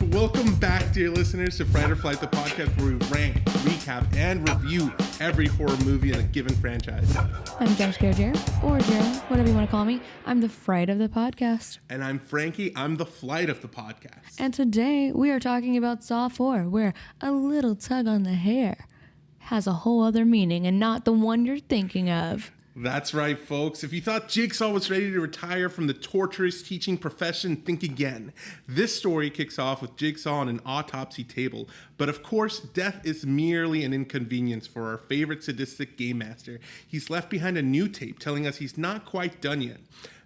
Welcome back, dear listeners, to Fright or Flight, the podcast where we rank, recap, and review every horror movie in a given franchise. I'm Jump Scare Jer, or Gerald, whatever you want to call me. I'm the fright of the podcast. And I'm Frankie. I'm the flight of the podcast. And today we are talking about Saw 4, where a little tug on the hair has a whole other meaning and not the one you're thinking of. That's right, folks. If you thought Jigsaw was ready to retire from the torturous teaching profession, think again. This story kicks off with Jigsaw on an autopsy table. But of course, death is merely an inconvenience for our favorite sadistic game master. He's left behind a new tape telling us he's not quite done yet.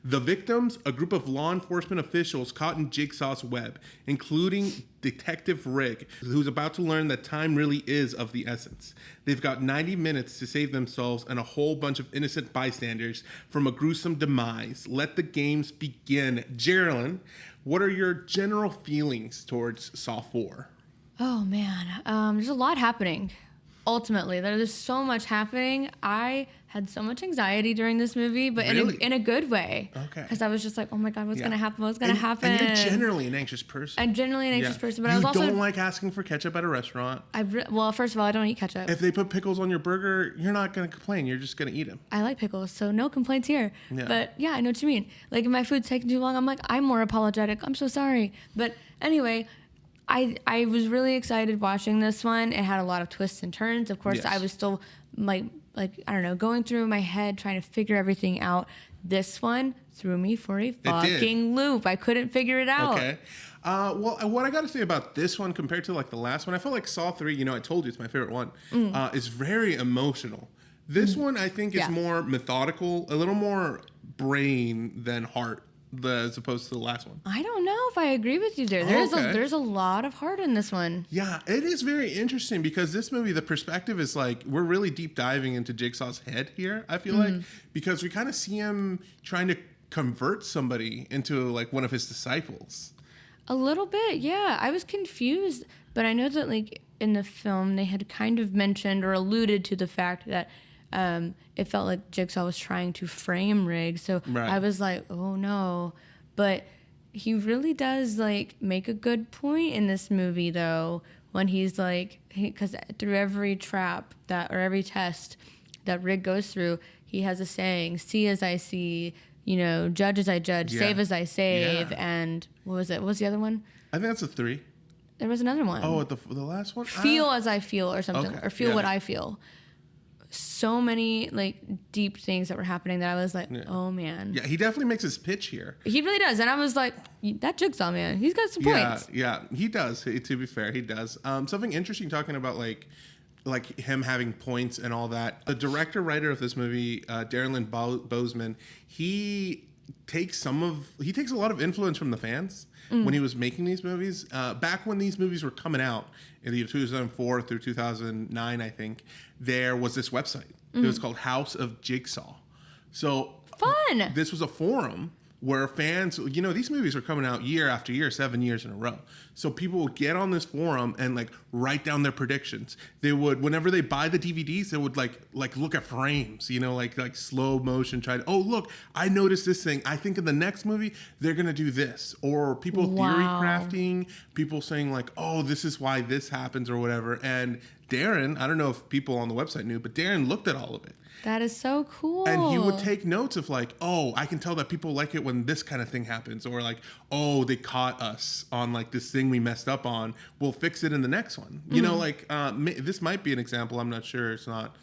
The victims, a group of law enforcement officials caught in Jigsaw's web, including Detective Rigg, who's about to learn that time really is of the essence. They've got 90 minutes to save themselves and a whole bunch of innocent bystanders from a gruesome demise. Let the games begin. Geraldine, what are your general feelings towards Saw 4? Oh, man. There's a lot happening. Ultimately, there's so much happening. I had so much anxiety during this movie, but Really? in a good way. Okay. Because I was just like, oh my God, what's going to happen? What's going to happen? And you're generally an anxious person. I'm generally an anxious person, but you I was also... don't like asking for ketchup at a restaurant. Well, first of all, I don't eat ketchup. If they put pickles on your burger, you're not going to complain. You're just going to eat them. I like pickles, so no complaints here. Yeah. But yeah, I know what you mean. Like, if my food's taking too long, I'm like, I'm more apologetic. I'm so sorry. But anyway... I was really excited watching this one. It had a lot of twists and turns. Of course, Yes. I was still like I don't know, going through my head trying to figure everything out. This one threw me for a fucking loop. I couldn't figure it out. Okay. Well, what I got to say about this one compared to like the last one, I felt like Saw 3, I told you it's my favorite one, is very emotional. This one, I think, is more methodical, a little more brain than heart. As opposed to the last one. I don't know if I agree with you there. There's a lot of heart in this one. Yeah, it is very interesting because this movie, the perspective is like, we're really deep diving into Jigsaw's head here, I feel like, because we kind of see him trying to convert somebody into like one of his disciples. A little bit, yeah. I was confused, but I know that like in the film they had kind of mentioned or alluded to the fact that it felt like Jigsaw was trying to frame Rigg. So right. I was like, oh no. But he really does like make a good point in this movie though, when he's like, because through every trap or every test that Rigg goes through, he has a saying, see as I see, judge as I judge, save as I save. Yeah. And what was it? What was the other one? I think that's a 3. There was another one. Oh, the last one? Feel as I feel or something, okay. or feel what I feel. So many like deep things that were happening that I was like, oh man. Yeah, he definitely makes his pitch here. He really does. And I was like, that Jigsaw man, he's got some points. Yeah, he does. To be fair, he does. Something interesting talking about like him having points and all that. The writer of this movie, Darren Bozeman, he takes a lot of influence from the fans when he was making these movies. Back when these movies were coming out in the year 2004 through 2009, I think, there was this website. It was called House of Jigsaw. So fun. This was a forum where fans, these movies were coming out year after year, 7 years in a row. So people would get on this forum and like write down their predictions. They would, whenever they buy the DVDs, they would like look at frames, like slow motion, oh, look, I noticed this thing. I think in the next movie, they're going to do this. Or people theory crafting, people saying like, oh, this is why this happens or whatever. And Darren, I don't know if people on the website knew, but Darren looked at all of it. That is so cool. And he would take notes of like, oh, I can tell that people like it when this kind of thing happens. Or like, oh, they caught us on like this thing we messed up on. We'll fix it in the next one. This might be an example. I'm not sure. It's not,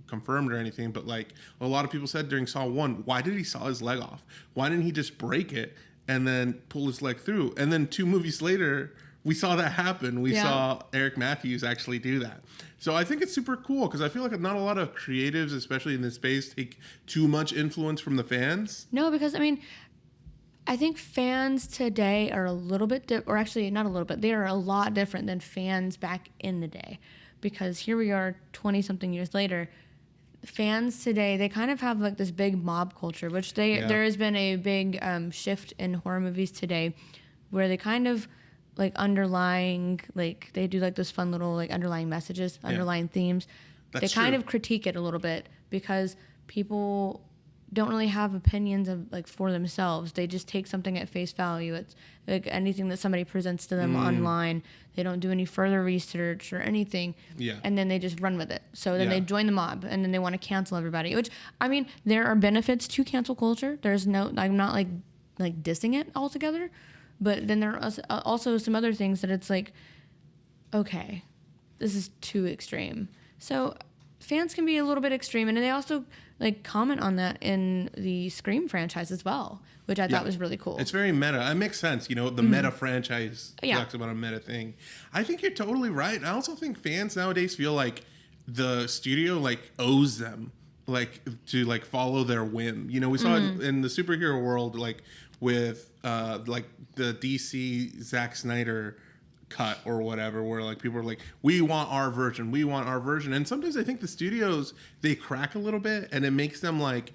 confirmed or anything. But like a lot of people said during Saw 1, why did he saw his leg off? Why didn't he just break it and then pull his leg through? And then 2 movies later, we saw that happen. We saw Eric Matthews actually do that. So I think it's super cool because I feel like not a lot of creatives, especially in this space, take too much influence from the fans. No, because I think fans today are a little bit, or actually not a little bit, they are a lot different than fans back in the day. Because here we are 20-something years later, fans today, they kind of have like this big mob culture, which there has been a big shift in horror movies today where they kind of like underlying, like they do like those fun little like underlying messages, underlying themes. They kind of critique it a little bit because people don't really have opinions of like for themselves. They just take something at face value. It's like anything that somebody presents to them online. They don't do any further research or anything. Yeah. And then they just run with it. So then Yeah. they join the mob and then they want to cancel everybody, which I mean, there are benefits to cancel culture. There's no, I'm not like dissing it altogether, but then there are also some other things that it's like, okay, this is too extreme. So fans can be a little bit extreme, and they also like comment on that in the Scream franchise as well, which I thought was really cool. It's very meta. It makes sense, you know, the meta franchise talks about a meta thing. I think you're totally right. I also think fans nowadays feel like the studio like owes them like to like follow their whim. You know, we saw it in the superhero world, like with like the DC Zack Snyder cut or whatever, where like people are like, we want our version, and sometimes I think the studios, they crack a little bit and it makes them like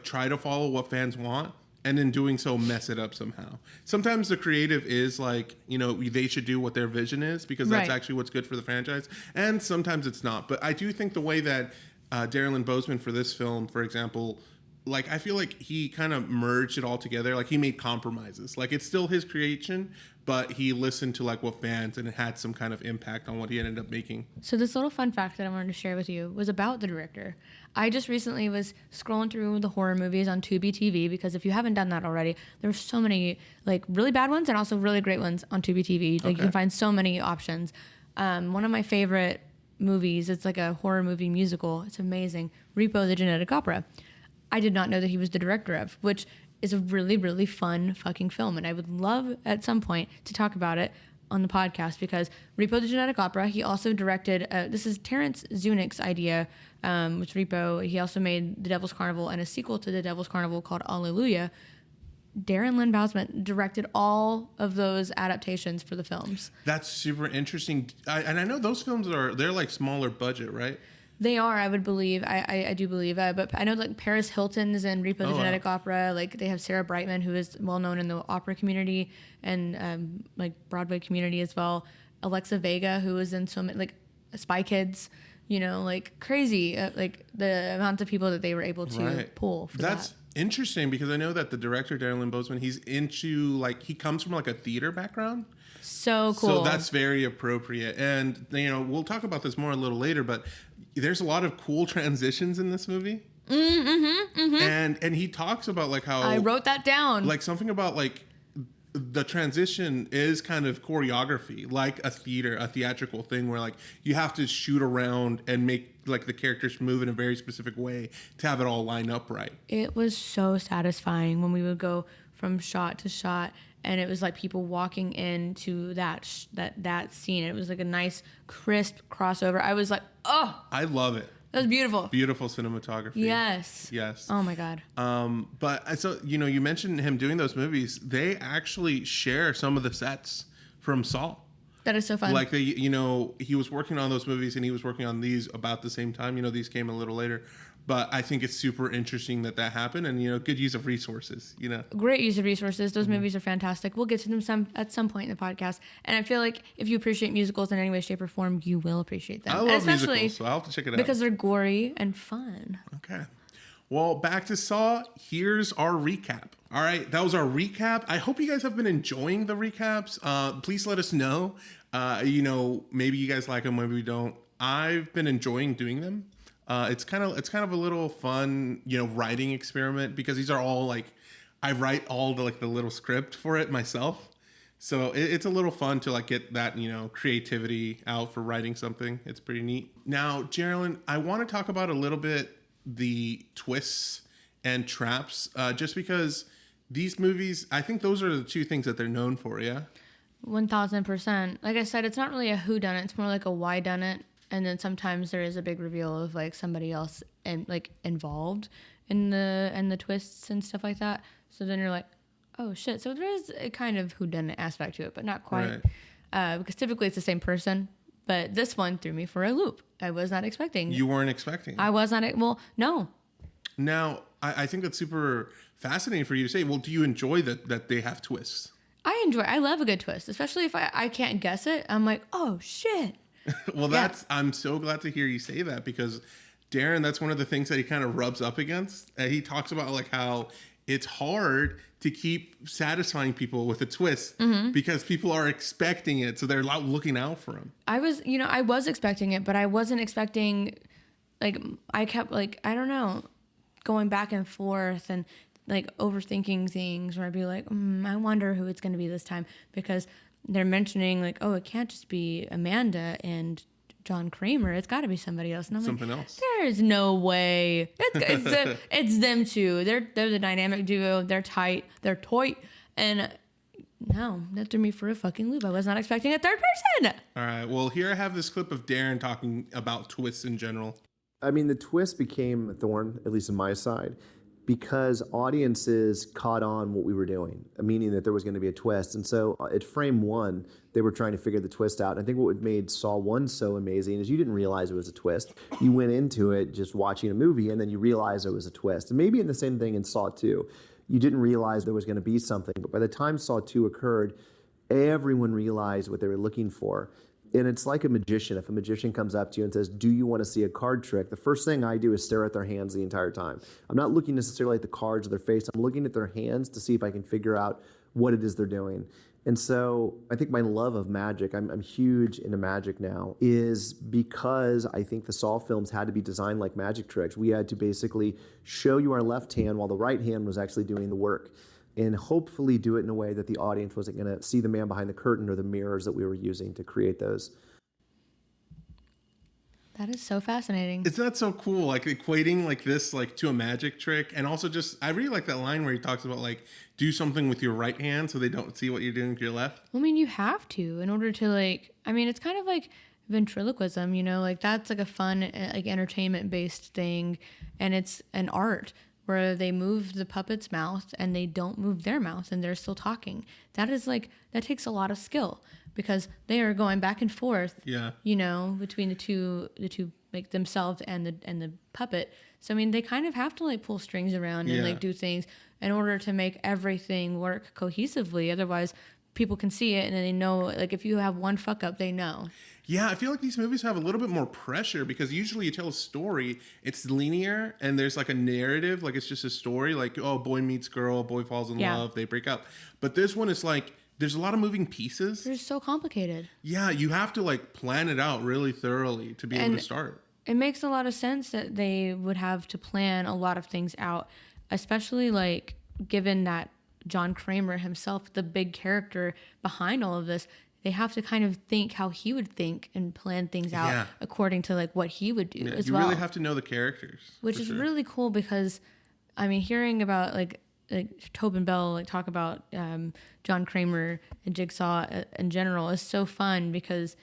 try to follow what fans want, and in doing so mess it up somehow. Sometimes the creative is like, you know, they should do what their vision is because that's actually what's good for the franchise, and sometimes it's not. But I do think the way that Darren Lynn Bousman for this film, for example, like I feel like he kind of merged it all together. Like he made compromises. Like it's still his creation, but he listened to like what fans, and it had some kind of impact on what he ended up making. So this little fun fact that I wanted to share with you was about the director. I just recently was scrolling through the horror movies on Tubi TV, because if you haven't done that already, there's so many like really bad ones and also really great ones on Tubi TV. Like you can find so many options. One of my favorite movies, it's like a horror movie musical. It's amazing. Repo the Genetic Opera. I did not know that he was the director of, which is a really, really fun fucking film. And I would love at some point to talk about it on the podcast, because Repo the Genetic Opera, he also directed, this is Terrence Zunich's idea, with Repo. He also made The Devil's Carnival and a sequel to The Devil's Carnival called Alleluia. Darren Lynn Bousman directed all of those adaptations for the films. That's super interesting. And I know those films they're like smaller budget, right? They are, I would believe. I do believe. But I know like Paris Hilton's in Repo the Genetic Opera. Like they have Sarah Brightman, who is well known in the opera community and like Broadway community as well. Alexa Vega, who is in so many, like Spy Kids. You know, like crazy, like the amount of people that they were able to pull for that. That's interesting, because I know that the director, Darren Lynn Bousman, he's into like, he comes from like a theater background. So cool. So that's very appropriate. And, you know, we'll talk about this more a little later, but there's a lot of cool transitions in this movie. And he talks about like how... I wrote that down. Like something about like the transition is kind of choreography, like a theatrical thing where like you have to shoot around and make like the characters move in a very specific way to have it all line up right. It was so satisfying when we would go from shot to shot, and it was like people walking into that scene. It was like a nice crisp crossover. I was like, oh, I love it. That was beautiful. Beautiful cinematography. Yes. Yes. Oh my God. But so, you know, you mentioned him doing those movies. They actually share some of the sets from Saw. That is so fun. Like you know, he was working on those movies and he was working on these about the same time. You know, these came a little later. But I think it's super interesting that happened, and, you know, good use of resources, you know. Great use of resources. Those movies are fantastic. We'll get to them at some point in the podcast. And I feel like if you appreciate musicals in any way, shape, or form, you will appreciate them. I love musicals, so I'll have to check it out. Because they're gory and fun. Okay. Well, back to Saw. Here's our recap. All right, that was our recap. I hope you guys have been enjoying the recaps. Please let us know. You know, maybe you guys like them, maybe we don't. I've been enjoying doing them. It's kind of a little fun, you know, writing experiment, because these are all like, I write all the little script for it myself. So it's a little fun to like get that, you know, creativity out for writing something. It's pretty neat. Now, Geraldine, I want to talk about a little bit the twists and traps, just because these movies, I think those are the two things that they're known for. Yeah. 1000%. Like I said, it's not really a whodunit. It's more like a whydunit. And then sometimes there is a big reveal of like somebody else and like involved in the twists and stuff like that. So then you're like, oh shit. So there is a kind of whodunit aspect to it, but not quite. Right. Because typically it's the same person. But this one threw me for a loop. I was not expecting. You weren't expecting. I was not. Well, no. Now, I think that's super fascinating for you to say. Well, do you enjoy that they have twists? I love a good twist, especially if I can't guess it. I'm like, oh shit. Well, I'm so glad to hear you say that, because Darren, that's one of the things that he kind of rubs up against. He talks about like how it's hard to keep satisfying people with a twist because people are expecting it, so they're looking out for him. I was expecting it, but I wasn't expecting, like, I kept, like, I don't know, going back and forth and, like, overthinking things where I'd be like, I wonder who it's going to be this time, because they're mentioning, like, oh, it can't just be Amanda and John Kramer. It's got to be somebody else. And I'm Something like, else. There's no way. It's them two. They're the dynamic duo. They're tight. They're toy. And no, that threw me for a fucking loop. I was not expecting a third person. All right. Well, here I have this clip of Darren talking about twists in general. I mean, the twist became a thorn, at least on my side, because audiences caught on what we were doing, meaning that there was going to be a twist. And so at frame one, they were trying to figure the twist out. And I think what made Saw 1 so amazing is you didn't realize it was a twist. You went into it just watching a movie, and then you realized it was a twist. And maybe in the same thing in Saw 2. You didn't realize there was going to be something. But by the time Saw 2 occurred, everyone realized what they were looking for. And it's like a magician. If a magician comes up to you and says, do you want to see a card trick? The first thing I do is stare at their hands the entire time. I'm not looking necessarily at the cards or their face. I'm looking at their hands to see if I can figure out what it is they're doing. And so I think my love of magic, I'm huge into magic now, is because I think the Saw films had to be designed like magic tricks. We had to basically show you our left hand while the right hand was actually doing the work, and hopefully do it in a way that the audience wasn't going to see the man behind the curtain or the mirrors that we were using to create those. That is so fascinating. It's not so cool, like equating like this like to a magic trick. And also just, I really like that line where he talks about like, do something with your right hand so they don't see what you're doing with your left. I mean, you have to in order to, like, I mean, it's kind of like ventriloquism, you know, like that's like a fun, like entertainment based thing. And it's an art where they move the puppet's mouth and they don't move their mouth and they're still talking. That is like, that takes a lot of skill because they are going back and forth, you know, between the two like themselves and the puppet. So, I mean, they kind of have to like pull strings around and like do things in order to make everything work cohesively. Otherwise, people can see it and then they know, like if you have one fuck up, they know. Yeah, I feel like these movies have a little bit more pressure because usually you tell a story, it's linear and there's like a narrative, like it's just a story, like, oh, boy meets girl, boy falls in love, they break up. But this one is like, there's a lot of moving pieces. They're so complicated. Yeah, you have to like plan it out really thoroughly to be able to start. It makes a lot of sense that they would have to plan a lot of things out, especially like given that John Kramer himself, the big character behind all of this, they have to kind of think how he would think and plan things out according to like what he would do as well. You really have to know the characters. Which is really cool because, I mean, hearing about like Tobin Bell like talk about John Kramer and Jigsaw in general is so fun because,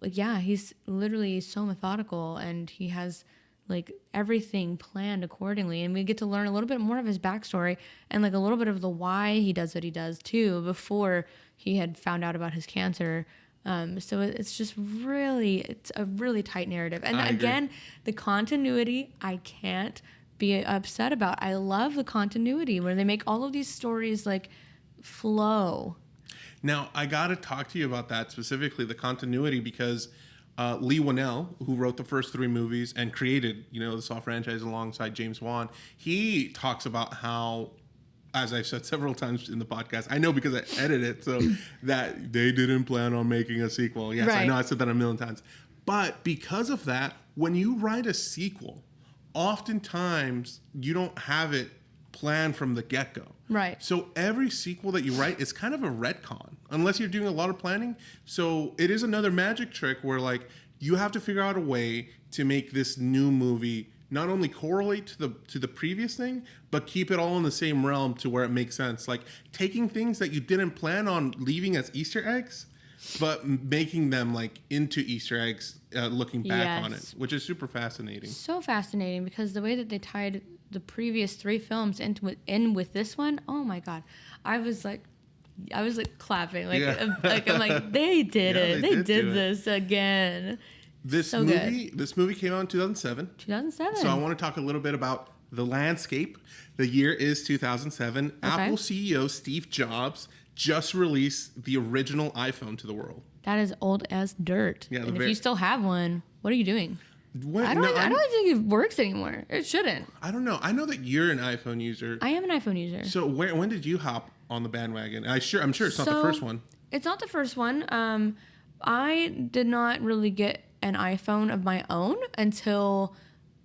like, yeah, he's literally so methodical and he has like everything planned accordingly, and we get to learn a little bit more of his backstory and like a little bit of the why he does what he does too before he had found out about his cancer. So it's just really, it's a really tight narrative. And again, the continuity, I can't be upset about. I love the continuity where they make all of these stories like flow. Now, I got to talk to you about that specifically, the continuity, because Lee Winnell, who wrote the first three movies and created, you know, the Saw franchise alongside James Wan, he talks about how, as I've said several times in the podcast, I know because I edit it, so that they didn't plan on making a sequel. Yes, I know I said that a million times. But because of that, when you write a sequel, oftentimes you don't have it planned from the get-go. Right. So every sequel that you write is kind of a retcon, unless you're doing a lot of planning. So it is another magic trick where like you have to figure out a way to make this new movie not only correlate to the previous thing, but keep it all in the same realm to where it makes sense. Like taking things that you didn't plan on leaving as Easter eggs, but making them like into Easter eggs, looking back on it, which is super fascinating. So fascinating because the way that they tied the previous three films in with this one, oh my God, I was like clapping, like I'm like they did it, they did this again. This movie came out in 2007. 2007. So I want to talk a little bit about the landscape. The year is 2007. Okay. Apple CEO Steve Jobs just released the original iPhone to the world. That is old as dirt. Yeah, and if you still have one, what are you doing? What? I don't think it works anymore. It shouldn't. I don't know. I know that you're an iPhone user. I am an iPhone user. So when did you hop on the bandwagon? I'm sure it's not the first one. It's not the first one. I did not really get an iPhone of my own until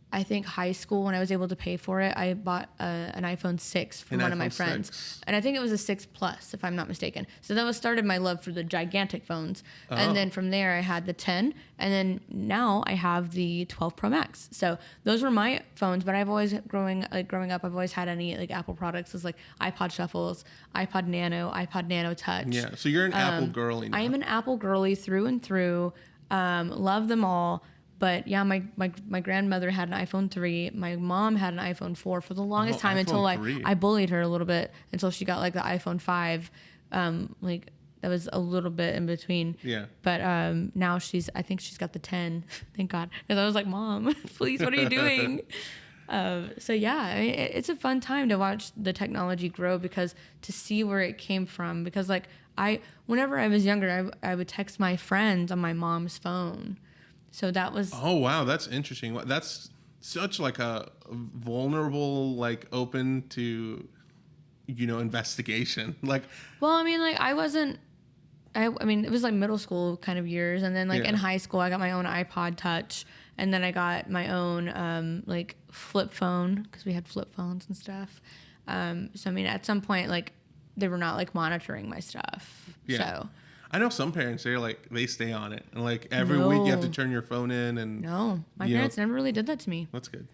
I think high school when I was able to pay for it. I bought an iPhone 6 from one of my friends. 6. And I think it was a 6 Plus, if I'm not mistaken. So that started my love for the gigantic phones. And then from there, I had the 10. And then now I have the 12 Pro Max. So those were my phones. But I've always, growing up, I've always had any like Apple products. It's like iPod Shuffles, iPod Nano Touch. Yeah, so you're an Apple girly now. I am an Apple girly through and through. Love them all. But yeah, my grandmother had an iPhone 3. My mom had an iPhone 4 for the longest time until I bullied her a little bit until she got like the iPhone 5. Like that was a little bit in between. Yeah. But now I think she's got the 10. Thank God. And I was like, Mom, please, what are you doing? So yeah, I mean, it's a fun time to watch the technology grow because to see where it came from. Because like whenever I was younger, I would text my friends on my mom's phone. So that was. Oh wow, that's interesting. That's such like a vulnerable, like open to, investigation. Like. Well, I mean, like I wasn't. I mean, it was like middle school kind of years, and then like in high school, I got my own iPod Touch, and then I got my own like flip phone because we had flip phones and stuff. So I mean, at some point, like they were not like monitoring my stuff. Yeah. So. I know some parents, they stay on it. And like every week you have to turn your phone in and. No, my parents never really did that to me. That's good.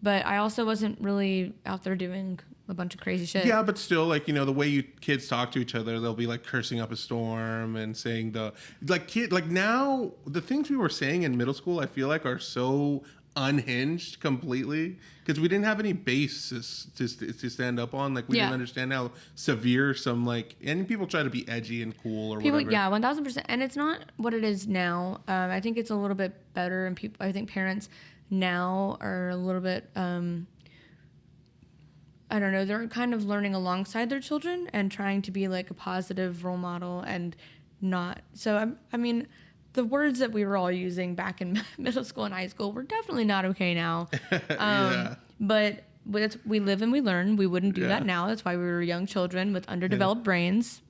But I also wasn't really out there doing a bunch of crazy shit. Yeah, but still, like, the way kids talk to each other, they'll be like cursing up a storm and saying now the things we were saying in middle school, I feel like are so unhinged completely because we didn't have any basis to stand up on. Like we didn't understand how severe and people try to be edgy and cool or whatever. Yeah, 1000%. And it's not what it is now. I think it's a little bit better, and I think parents now are a little bit. I don't know. They're kind of learning alongside their children and trying to be like a positive role model and not. So I mean. The words that we were all using back in middle school and high school were definitely not okay now. But we live and we learn. We wouldn't do that now. That's why we were young children with underdeveloped brains.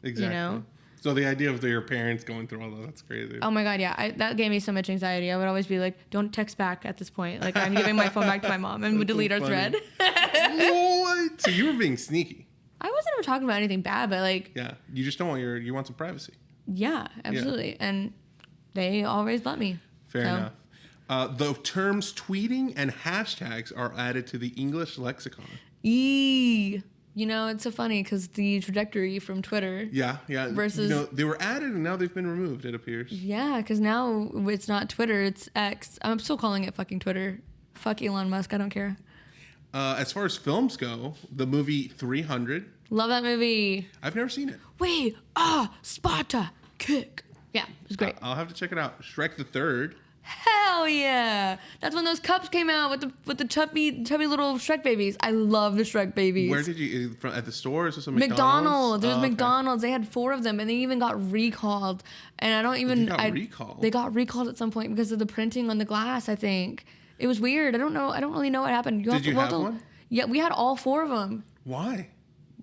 Exactly. So the idea of your parents going through all that's crazy. Oh my God, yeah. That gave me so much anxiety. I would always be like, don't text back at this point. Like I'm giving my phone back to my mom and would delete our thread. What? So you were being sneaky. I wasn't ever talking about anything bad, but like. Yeah. You just don't want you want some privacy. Yeah, absolutely. Yeah. And they always let me. Fair enough. The terms tweeting and hashtags are added to the English lexicon. It's so funny because the trajectory from Twitter. Yeah. Versus. They were added and now they've been removed, it appears. Yeah, because now it's not Twitter, it's X. I'm still calling it fucking Twitter. Fuck Elon Musk, I don't care. As far as films go, the movie 300. Love that movie. I've never seen it. Wait, Sparta, kick. Yeah, it was great. I'll have to check it out. Shrek the Third. Hell yeah! That's when those cups came out with the chubby little Shrek babies. I love the Shrek babies. Where did you at the store? Is this a McDonald's? It was okay. McDonald's. They had 4 of them, and they even got recalled. And I don't even. Recalled. They got recalled at some point because of the printing on the glass. I think it was weird. I don't know. I don't really know what happened. Did you have one? Yeah, we had all 4 of them. Why?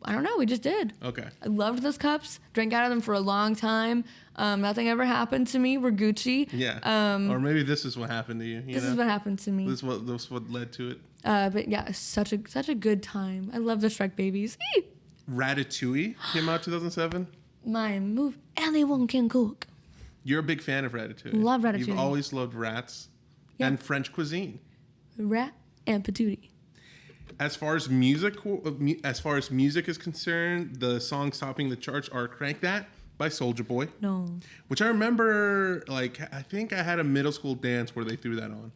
I don't know. We just did. Okay. I loved those cups. Drank out of them for a long time. Nothing ever happened to me. We're Gucci. Yeah. Or maybe this is what happened to you. This is what happened to me. This is what led to it. But yeah, such a good time. I love the Shrek babies. Ratatouille came out 2007. My move. Anyone can cook. You're a big fan of Ratatouille. Love Ratatouille. You've always loved rats and French cuisine. Rat and patootie. As far as music is concerned, the songs topping the charts are "Crank That" by Soulja Boy. No. Which I remember, I think I had a middle school dance where they threw that on.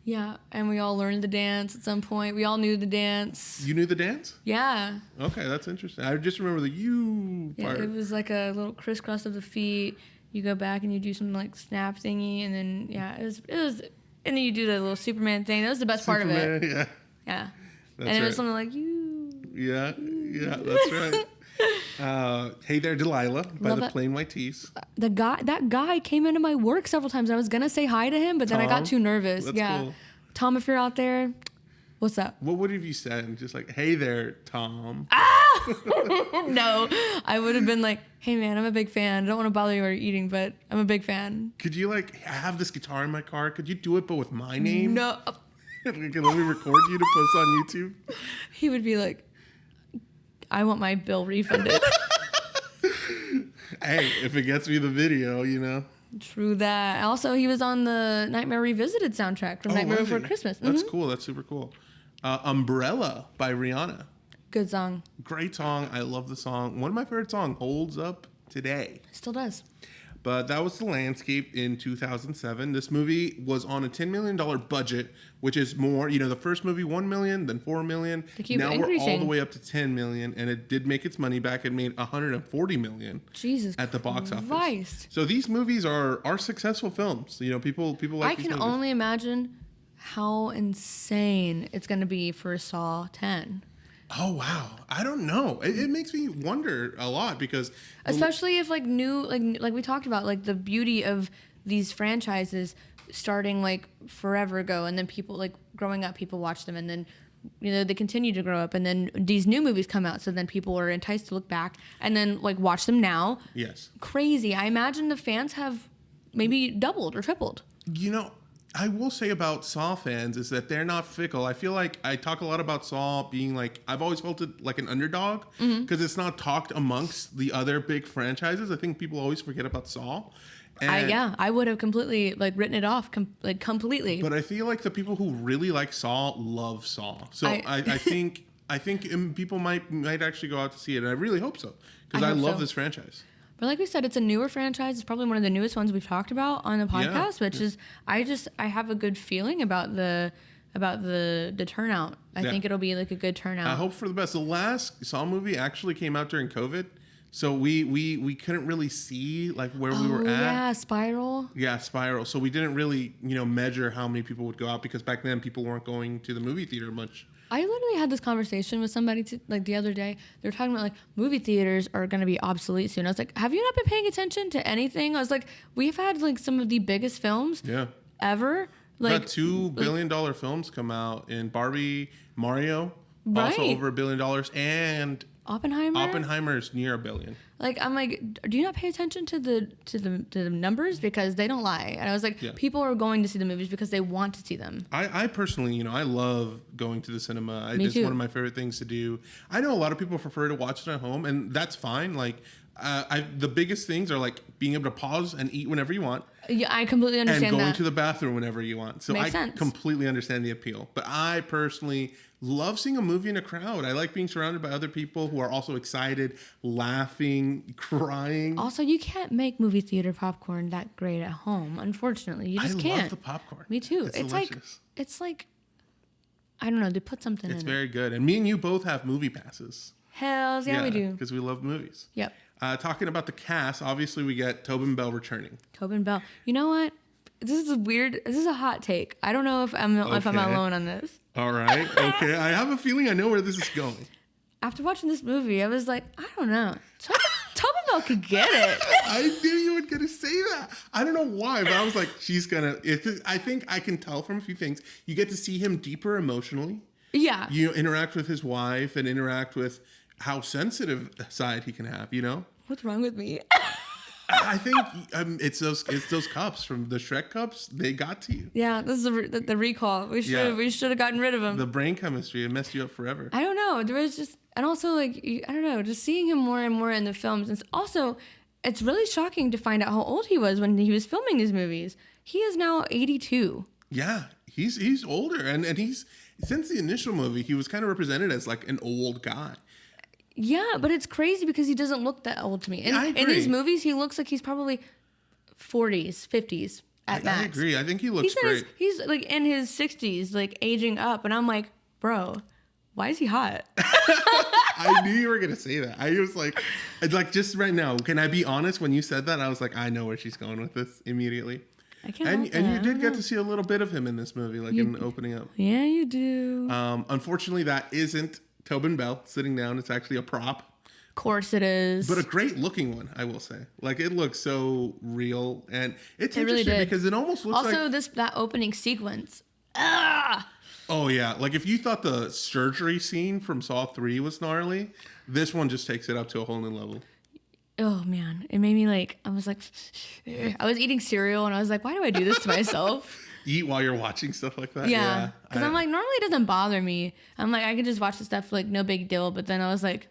Yeah, and we all learned the dance at some point. We all knew the dance. You knew the dance? Yeah. Okay, that's interesting. I just remember the "you" part. Yeah, it was like a little crisscross of the feet. You go back and you do some snap thingy, and then it was, and then you do the little Superman thing. That was the best part of it. Yeah. Yeah. That's and it was something like you. Yeah, that's right. Hey There, Delilah by Love the it. Plain White Tees. That guy came into my work several times. I was gonna say hi to him, but then I got Tom? too nervous. That's yeah. cool. Tom, if you're out there, what's up? What would have you said? Just like, hey there, Tom. No, I would have been like, hey man, I'm a big fan. I don't want to bother you while you're eating, but I'm a big fan. Could you like I have this guitar in my car? Could you do it but with my name? No, Let me record you to post on YouTube. he would be like, I want my bill refunded. Hey, if it gets me the video, you know. True that. Also, he was on the Nightmare Revisited soundtrack from Nightmare was Before he? Christmas. That's Mhm. cool. That's super cool. Umbrella by Rihanna. Good song. Great song. I love the song. One of my favorite songs. Holds up today. Still does. But that was The Landscape in 2007. This movie was on a $10 million budget, which is more, the first movie, 1 million, then 4 million. They keep now we're all increasing. the way up to 10 million, and it did make its money back. It made 140 million Jesus at the box office. Christ. So these movies are successful films. People like I these can movies. only imagine how insane it's going to be for Saw 10. Oh wow, I don't know. It makes me wonder a lot because Especially if like we talked about, like the beauty of these franchises starting like forever ago, and then people like growing up, people watch them, and then they continue to grow up, and then these new movies come out, so then people are enticed to look back and then like watch them now. yes, Crazy. I imagine the fans have maybe doubled or tripled. I will say about Saw fans is that they're not fickle. I feel like I talk a lot about Saw being like, I've always felt it like an underdog because it's not talked amongst the other big franchises. I think people always forget about Saw. And, I would have completely like written it off completely. But I feel like the people who really like Saw love Saw. So I think people might actually go out to see it, and I really hope so because I hope love so. this franchise. But like we said, it's a newer franchise. It's probably one of the newest ones we've talked about on the podcast, which is I have a good feeling about the turnout. I think it'll be like a good turnout. I hope for the best. The last Saw movie actually came out during COVID, so we couldn't really see like where we were at. Yeah, Spiral. Yeah, Spiral. So we didn't really measure how many people would go out because back then people weren't going to the movie theater much. I literally had this conversation with somebody like the other day. They were talking about like movie theaters are going to be obsolete soon. I was like, have you not been paying attention to anything? I was like, we've had like some of the biggest films ever. Like Like $2 billion films come out in Barbie, Mario, also Right. over $1 billion, and Oppenheimer's near $1 billion. Like I'm like, do you not pay attention to the numbers, because they don't lie? And I was like, people are going to see the movies because they want to see them. I personally, I love going to the cinema. Me it's too. one of my favorite things to do. I know a lot of people prefer to watch it at home, and that's fine. Like, the biggest things are like being able to pause and eat whenever you want. Yeah, I completely understand And going that. to the bathroom whenever you want. So Makes I sense. completely understand the appeal. But I personally love seeing a movie in a crowd. I like being surrounded by other people who are also excited, laughing, crying. Also, you can't make movie theater popcorn that great at home. Unfortunately, you just I can't. love the popcorn. Me too. It's It's like I don't know. They put something It's in very good. And me and you both have movie passes. Hells yeah, we do. Because we love movies. Yep. Talking about the cast, obviously we get Tobin Bell returning. Tobin Bell. You know what? This is a hot take. I don't know if I'm Okay. alone on this. All right. Okay. I have a feeling I know where this is going. After watching this movie, I was like, I don't know. Tobin Bell could get it. I knew you were going to say that. I don't know why, but I was like, she's going to. I think I can tell from a few things. You get to see him deeper emotionally. Yeah. You interact with his wife and interact with how sensitive side he can have, What's wrong with me? I think it's those cups from the Shrek cups. They got to you. Yeah, this is the recall. We should have gotten rid of him. The brain chemistry, it messed you up forever. I don't know. There was just, and also like, I don't know, just seeing him more and more in the films. And also, it's really shocking to find out how old he was when he was filming these movies. He is now 82. Yeah, he's older, and he's since the initial movie, he was kind of represented as like an old guy. Yeah, but it's crazy because he doesn't look that old to me. I agree. In these movies, he looks like he's probably 40s, 50s at max. I agree. I think he looks great. He's like in his 60s, like aging up, and I'm like, bro, why is he hot? I knew you were gonna say that. I was like just right now. Can I be honest? When you said that, I was like, I know where she's going with this immediately. I can't. And you did get to see a little bit of him in this movie, like in opening up. Yeah, you do. Unfortunately, that isn't Tobin Bell sitting down. It's actually a prop. Of course it is. But a great looking one, I will say. Like, it looks so real, and it's It really interesting did. because it almost looks Also, like that opening sequence. Ah! oh yeah, like if you thought the surgery scene from Saw 3 was gnarly, this one just takes it up to a whole new level. Oh man, it made me like I was eating cereal and I was like, why do I do this to myself? Eat while you're watching stuff like that. Yeah, because I'm like, normally it doesn't bother me. I'm like, I can just watch the stuff like no big deal. But then I was like,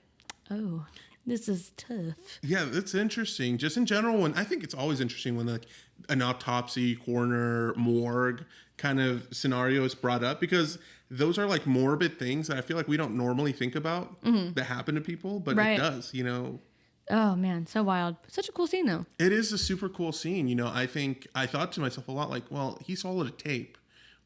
oh, this is tough. Yeah, it's interesting. Just in general, when I think it's always interesting when like an autopsy, coroner, morgue kind of scenario is brought up, because those are like morbid things that I feel like we don't normally think about that happen to people, but Right. it does, you know. Oh man, so wild. Such a cool scene though. It is a super cool scene. You know, I think I thought to myself a lot like, well, he swallowed a tape.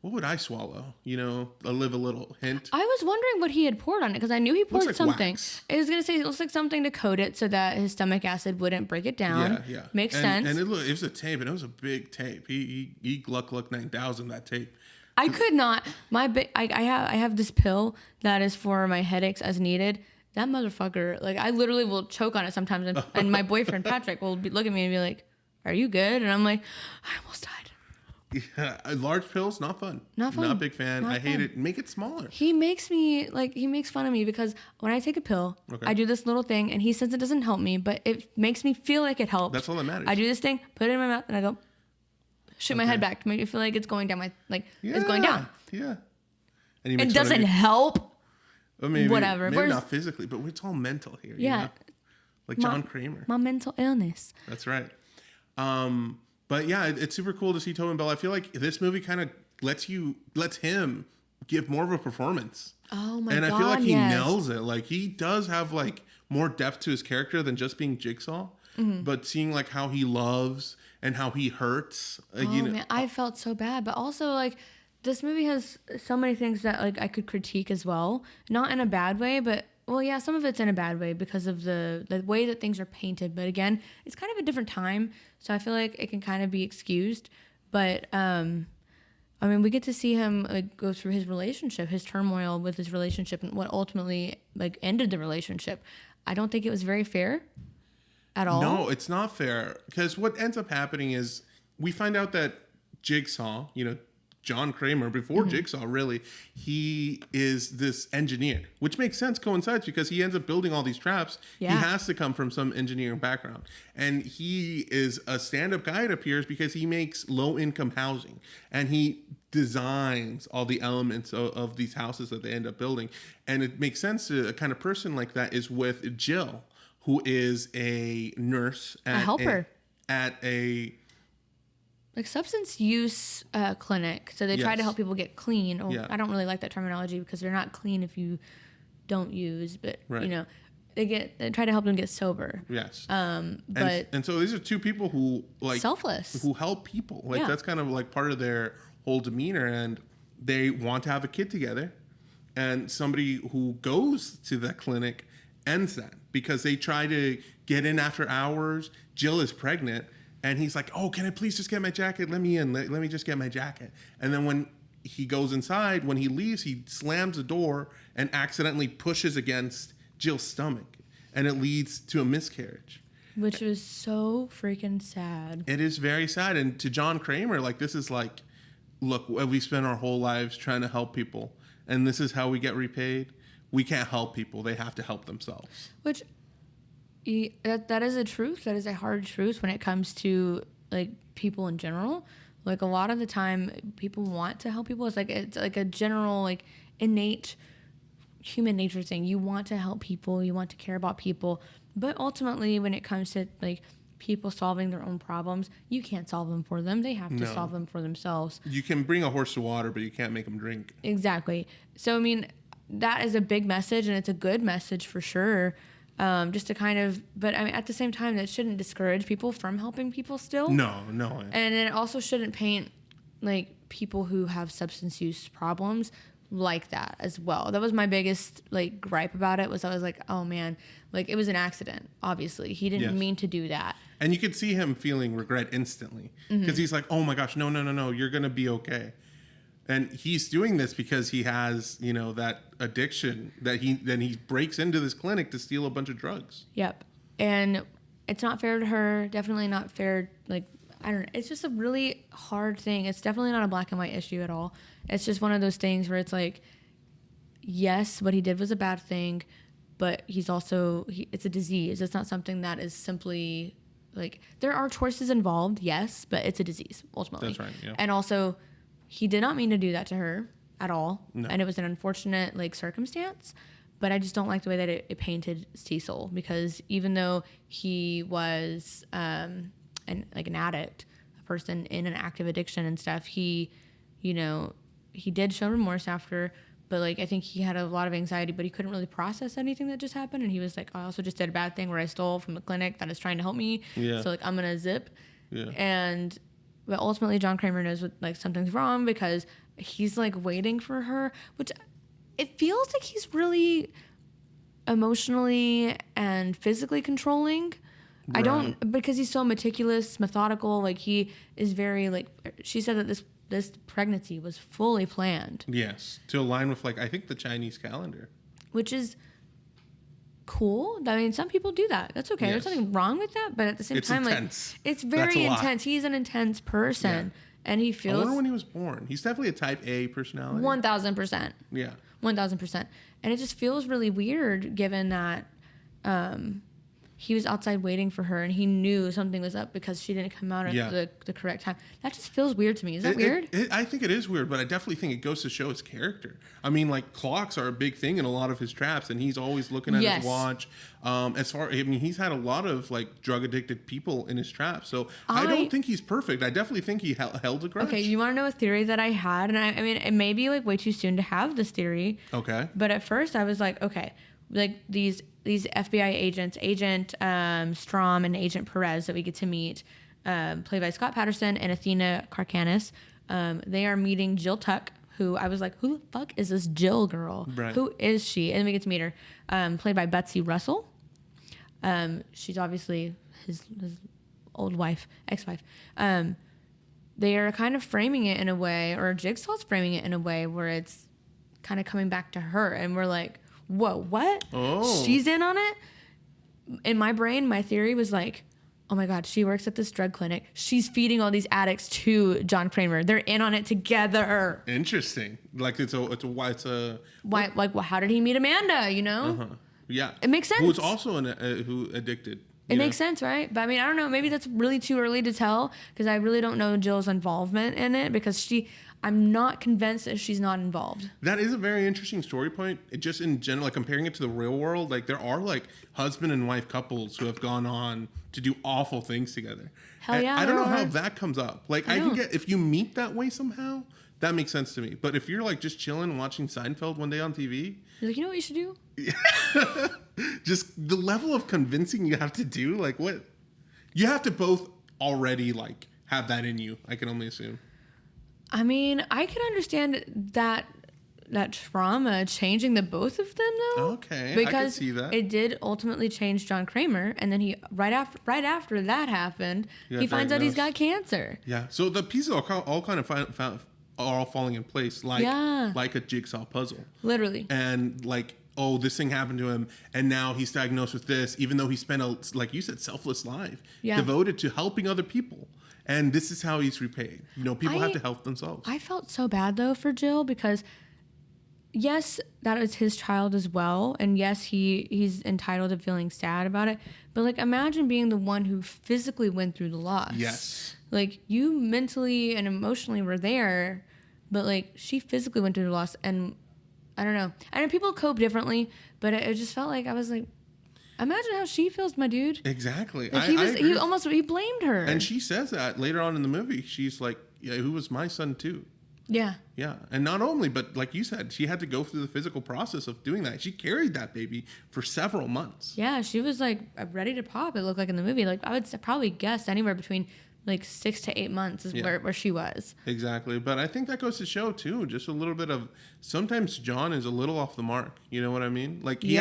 What would I swallow? You know, live a little hint. I was wondering what he had poured on it because I knew he poured like something. wax. I was gonna say it looks like something to coat it so that his stomach acid wouldn't break it down. Yeah. Makes and, sense. And it was a tape, and it was a big tape. He Gluck 9000 that tape. I could not. I have this pill that is for my headaches as needed. That motherfucker, like I literally will choke on it sometimes, and my boyfriend Patrick will look at me and be like, "Are you good?" And I'm like, "I almost died." Yeah, large pills, not fun. Not fun. Not a big fan. Not I hate fun. it. Make it smaller. He makes fun of me because when I take a pill, Okay. I do this little thing, and he says it doesn't help me, but it makes me feel like it helps. That's all that matters. I do this thing, put it in my mouth, and I go, shoot my head back to make me feel like it's going down it's going down. Yeah. And he It makes fun of doesn't you. help. Or maybe, whatever. Maybe Where's- not physically, but it's all mental here. Yeah. You know? Like John Kramer. My mental illness. That's right. But yeah, it's super cool to see Tobin Bell. I feel like this movie kind of lets him give more of a performance. Oh my and god! I feel like he yes. nails it. Like he does have like more depth to his character than just being Jigsaw. But seeing like how he loves and how he hurts, Oh you know, man, I felt so bad, but also like this movie has so many things that like I could critique as well, not in a bad way, but well, yeah, some of it's in a bad way because of the way that things are painted. But again, it's kind of a different time, so I feel like it can kind of be excused. But I mean, we get to see him like go through his relationship, his turmoil with his relationship, and what ultimately like ended the relationship. I don't think it was very fair at all. No, it's not fair, because what ends up happening is we find out that Jigsaw, you know, John Kramer, before Jigsaw, really, he is this engineer, which makes sense, coincides, because he ends up building all these traps. Yeah. He has to come from some engineering background. And he is a stand-up guy, it appears, because he makes low-income housing. And he designs all the elements of these houses that they end up building. And it makes sense to a kind of person like that is with Jill, who is a nurse. A helper. At a Like substance use clinic. So they try to Yes. help people get clean. Or Yeah. I don't really like that terminology because they're not clean if you don't use, but Right. you know, they try to help them get sober. Yes. But and so these are two people who like selfless. who help people. Like Yeah. that's kind of like part of their whole demeanor, and they want to have a kid together. And somebody who goes to the clinic ends that because they try to get in after hours. Jill is pregnant, and he's like, "Oh, can I please just get my jacket? Let me in. Let me just get my jacket." And then when he goes inside, when he leaves, he slams the door and accidentally pushes against Jill's stomach, and it leads to a miscarriage. Which was so freaking sad. It is very sad. And to John Kramer, like, this is like, look, we spent our whole lives trying to help people, and this is how we get repaid. We can't help people. They have to help themselves. Which that is a truth. That is a hard truth when it comes to like people in general. Like a lot of the time, people want to help people. It's like a general like innate human nature thing. You want to help people. You want to care about people. But ultimately, when it comes to like people solving their own problems, you can't solve them for them. They have to No. solve them for themselves. You can bring a horse to water, but you can't make them drink. Exactly. So, I mean, that is a big message, and it's a good message for sure. Just to kind of, but I mean, at the same time, that shouldn't discourage people from helping people still. No. And it also shouldn't paint like people who have substance use problems like that as well. That was my biggest like gripe about it, was I was like, oh man, like it was an accident. Obviously, he didn't Yes. mean to do that. And you could see him feeling regret instantly because he's like, oh my gosh, no, you're going to be okay. And he's doing this because he has, that addiction that he breaks into this clinic to steal a bunch of drugs. Yep. And it's not fair to her. Definitely not fair. Like, I don't know. It's just a really hard thing. It's definitely not a black and white issue at all. It's just one of those things where it's like, yes, what he did was a bad thing, but he's also, it's a disease. It's not something that is simply like, there are choices involved, yes, but it's a disease ultimately. That's right. Yeah. And also, he did not mean to do that to her at all. No. And it was an unfortunate circumstance. But I just don't like the way that it painted Cecil, because even though he was an addict, a person in an active addiction and stuff, he did show remorse after. But I think he had a lot of anxiety, but he couldn't really process anything that just happened. And he was like, I also just did a bad thing where I stole from the clinic that is trying to help me. Yeah. So I'm gonna zip. Yeah. But ultimately, John Kramer knows something's wrong, because he's waiting for her, which it feels like he's really emotionally and physically controlling. Right. I don't, because he's so meticulous, methodical. He is very she said that this pregnancy was fully planned. Yes, to align with I think the Chinese calendar, which is cool. I mean, some people do that. That's okay. Yes. There's nothing wrong with that. But at the same time, intense. It's very intense. He's an intense person, and he feels. I wonder when he was born. He's definitely a Type A personality. 1,000%. Yeah. 1,000%. And it just feels really weird, given that he was outside waiting for her, and he knew something was up because she didn't come out at the correct time. That just feels weird to me. Is that weird? I think it is weird, but I definitely think it goes to show his character. I mean, clocks are a big thing in a lot of his traps, and he's always looking at his watch. He's had a lot of drug addicted people in his traps, so I don't think he's perfect. I definitely think he held a grudge. Okay, you want to know a theory that I had? And I mean, it may be way too soon to have this theory. Okay. But at first I was like, okay, these FBI agents, Agent Strom and Agent Perez that we get to meet, played by Scott Patterson and Athena Karkanis, they are meeting Jill Tuck, who I was like, who the fuck is this Jill girl? Right. Who is she? And we get to meet her, played by Betsy Russell. She's obviously his old wife, ex-wife. They are kind of framing it in a way, or Jigsaw's framing it in a way where it's kind of coming back to her, and we're like, whoa, what? Oh. She's in on it? In my brain, my theory was oh my God, she works at this drug clinic. She's feeding all these addicts to John Kramer. They're in on it together. Interesting. Why? How did he meet Amanda? Uh-huh. Yeah. It makes sense. Who was also who addicted. It makes sense, right? But I mean, I don't know. Maybe that's really too early to tell, because I really don't know Jill's involvement in it, because I'm not convinced that she's not involved. That is a very interesting story point. Just in general, comparing it to the real world, there are husband and wife couples who have gone on to do awful things together. Hell yeah. I don't know how that comes up. I can get, if you meet that way somehow, that makes sense to me. But if you're just chilling watching Seinfeld one day on TV, you're you know what you should do? Just the level of convincing you have to do, what? You have to both already have that in you, I can only assume. I mean, I can understand that trauma changing the both of them, though. Okay, because I can see that. It did ultimately change John Kramer, and then he right after that happened, he finds out he's got cancer. Yeah, so the pieces are all kind of are all falling in place, like a jigsaw puzzle. Literally. And this thing happened to him, and now he's diagnosed with this, even though he spent like you said, selfless life, devoted to helping other people. And this is how he's repaid. People have to help themselves. I felt so bad, though, for Jill, because, yes, that is his child as well. And, yes, he's entitled to feeling sad about it. But, imagine being the one who physically went through the loss. Yes. You mentally and emotionally were there, but, she physically went through the loss. And I don't know. I know people cope differently, but it just felt I was imagine how she feels, my dude. Exactly. He blamed her. And she says that later on in the movie. She's like, yeah, who was my son too? Yeah. Yeah. And not only, but like you said, she had to go through the physical process of doing that. She carried that baby for several months. Yeah. She was ready to pop, it looked like in the movie. I would probably guess anywhere between 6 to 8 months is where she was. Exactly. But I think that goes to show too, just a little bit of, sometimes John is a little off the mark. You know what I mean? He's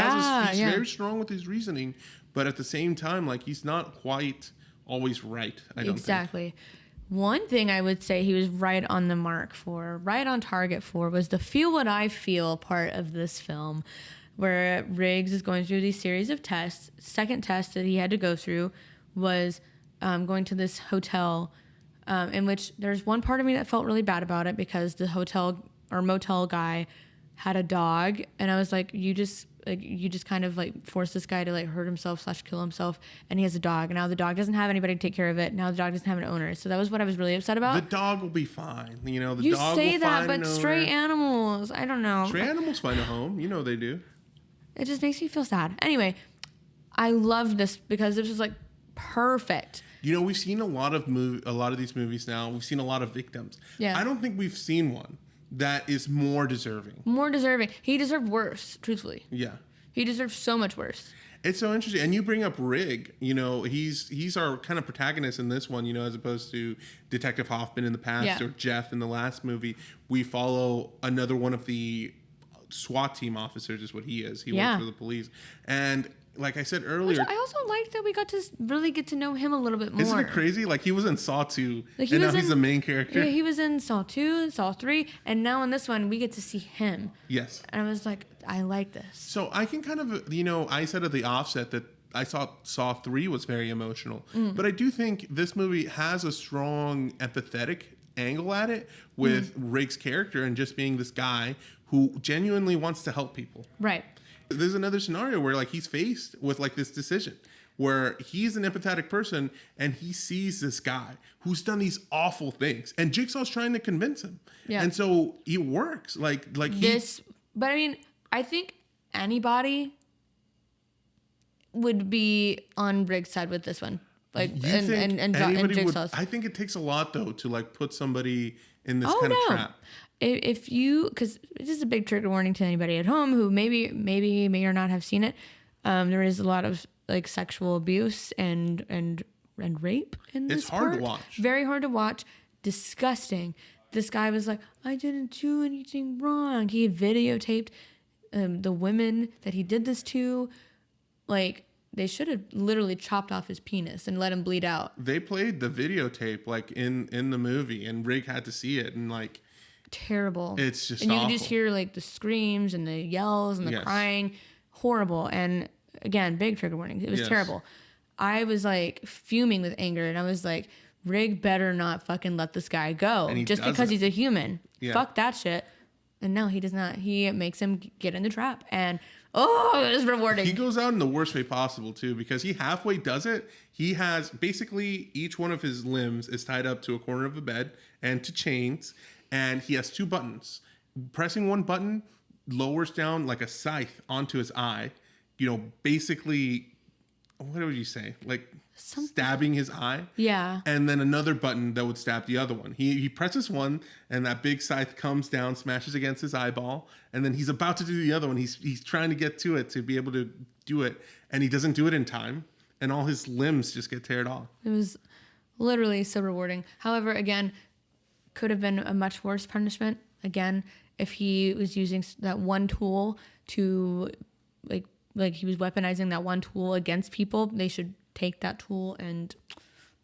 very strong with his reasoning, but at the same time, he's not quite always right. I don't think. One thing I would say he was right on the mark for, right on target for, was the feel what I feel part of this film, where Riggs is going through these series of tests. Second test that he had to go through was going to this hotel, in which there's one part of me that felt really bad about it because the hotel or motel guy had a dog, and I was like, you just kind of like forced this guy to like hurt himself / kill himself, and he has a dog, and now the dog doesn't have anybody to take care of it. Now the dog doesn't have an owner, so that was what I was really upset about. The dog will be fine. The you dog say will that, find but an stray owner. animals, I don't know. Stray animals find a home. They do. It just makes me feel sad. Anyway, I love this because this was like perfect. We've seen a lot of these movies now. We've seen a lot of victims. Yeah. I don't think we've seen one that is more deserving. More deserving. He deserved worse, truthfully. Yeah. He deserved so much worse. It's so interesting. And you bring up Rig, he's our kind of protagonist in this one, as opposed to Detective Hoffman in the past or Jeff in the last movie. We follow another one of the SWAT team officers is what he is. He works for the police. And like I said earlier, which I also liked that we got to really get to know him a little bit more. Isn't it crazy? Like he was in Saw 2 and now he's the main character. Yeah, he was in Saw 2 and Saw 3, and now in this one we get to see him. Yes. And I was like, I like this. So I can kind of, I said at the offset that I saw Saw 3 was very emotional. But I do think this movie has a strong empathetic angle at it with Riggs' character and just being this guy who genuinely wants to help people. Right. There's another scenario where like he's faced with like this decision where he's an empathetic person and he sees this guy who's done these awful things and Jigsaw's trying to convince him. Yeah. And so it works. But I mean, I think anybody would be on Riggs' side with this one. And Jigsaw's. I think it takes a lot though to like put somebody in this kind of trap. If you, because this is a big trigger warning to anybody at home who maybe may or not have seen it. There is a lot of like sexual abuse and rape in this. It's hard to watch. Very hard to watch. Disgusting. This guy was like, I didn't do anything wrong. He videotaped the women that he did this to. Like, they should have literally chopped off his penis and let him bleed out. They played the videotape like in the movie, and Rig had to see it, and like. Terrible. It's just and you awful. can just hear like the screams and the yells and the crying. Horrible. And again, big trigger warning. It was terrible. I was like fuming with anger, and I was like, Rig better not fucking let this guy go just because he's a human. Yeah. Fuck that shit. And no, he does not. He makes him get in the trap, and it was rewarding. He goes out in the worst way possible too, because he halfway does it. He has basically each one of his limbs is tied up to a corner of a bed and to chains. And he has 2 buttons. Pressing one button lowers down like a scythe onto his eye. Basically, what would you say? Like stabbing his eye? Yeah. And then another button that would stab the other one. He presses one, and that big scythe comes down, smashes against his eyeball, and then he's about to do the other one. He's trying to get to it to be able to do it, and he doesn't do it in time, and all his limbs just get teared off. It was literally so rewarding. However, again, could have been a much worse punishment. Again, if he was using that one tool to, like he was weaponizing that one tool against people, they should take that tool and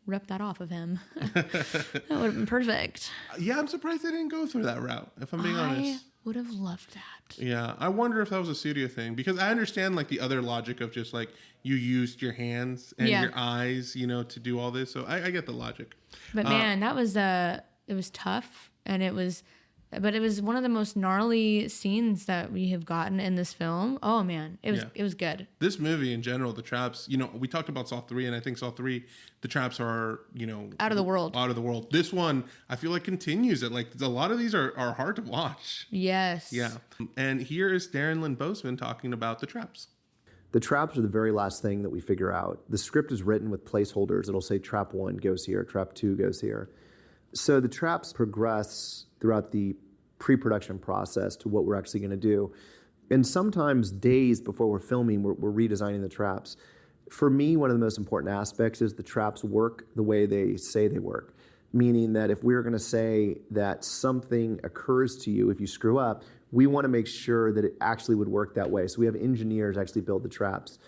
rip that off of him. That would have been perfect. Yeah, I'm surprised they didn't go through that route, if I'm being honest. I would have loved that. Yeah, I wonder if that was a studio thing, because I understand like the other logic of just like you used your hands and your eyes, to do all this. So I get the logic. But man, that was it was tough, and it was one of the most gnarly scenes that we have gotten in this film. Oh man, it was good. This movie in general, the traps, we talked about Saw 3, and I think Saw 3, the traps are, out of the world. Out of the world. This one, I feel like continues it. Like a lot of these are hard to watch. Yes. Yeah. And here is Darren Lynn Bozeman talking about the traps. The traps are the very last thing that we figure out. The script is written with placeholders. It'll say trap 1 goes here, trap 2 goes here. So the traps progress throughout the pre-production process to what we're actually going to do. And sometimes days before we're filming, we're redesigning the traps. For me, one of the most important aspects is the traps work the way they say they work. Meaning that if we're going to say that something occurs to you if you screw up, we want to make sure that it actually would work that way. So we have engineers actually build the traps.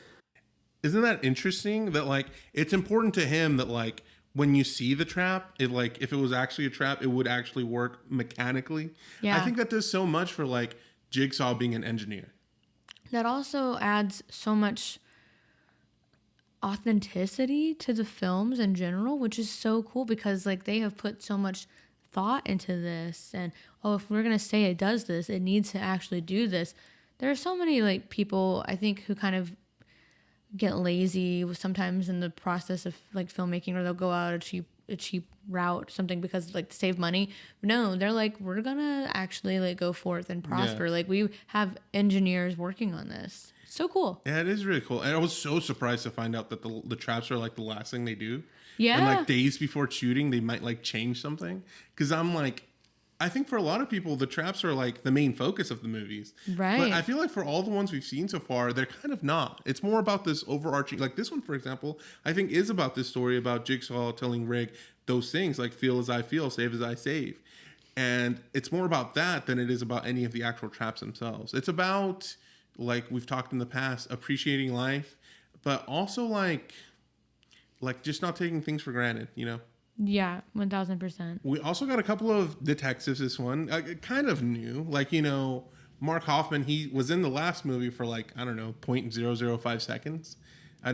Isn't that interesting that like it's important to him that like when you see the trap, it like if it was actually a trap, it would actually work mechanically. Yeah. I think that does so much for like Jigsaw being an engineer. That also adds so much authenticity to the films in general, which is so cool because like they have put so much thought into this. And if we're gonna say it does this, it needs to actually do this. There are so many like people I think who kind of get lazy sometimes in the process of like filmmaking, or they'll go out a cheap route, something because like to save money. No, they're like, we're gonna actually like go forth and prosper. Like we have engineers working on this. So cool. Yeah, it is really cool. And I was so surprised to find out that the traps are like the last thing they do. Yeah. And like days before shooting, they might like change something. Because I'm like, I think for a lot of people, the traps are like the main focus of the movies. Right. But I feel like for all the ones we've seen so far, they're kind of not. It's more about this overarching, like this one, for example, I think is about this story about Jigsaw telling Rick those things like feel as I feel, save as I save. And it's more about that than it is about any of the actual traps themselves. It's about, like we've talked in the past, appreciating life, but also like just not taking things for granted, you know? Yeah, 1000%. We also got a couple of detectives this one, kind of new. Like, you know, Mark Hoffman, he was in the last movie for like, I don't know, 0.005 seconds.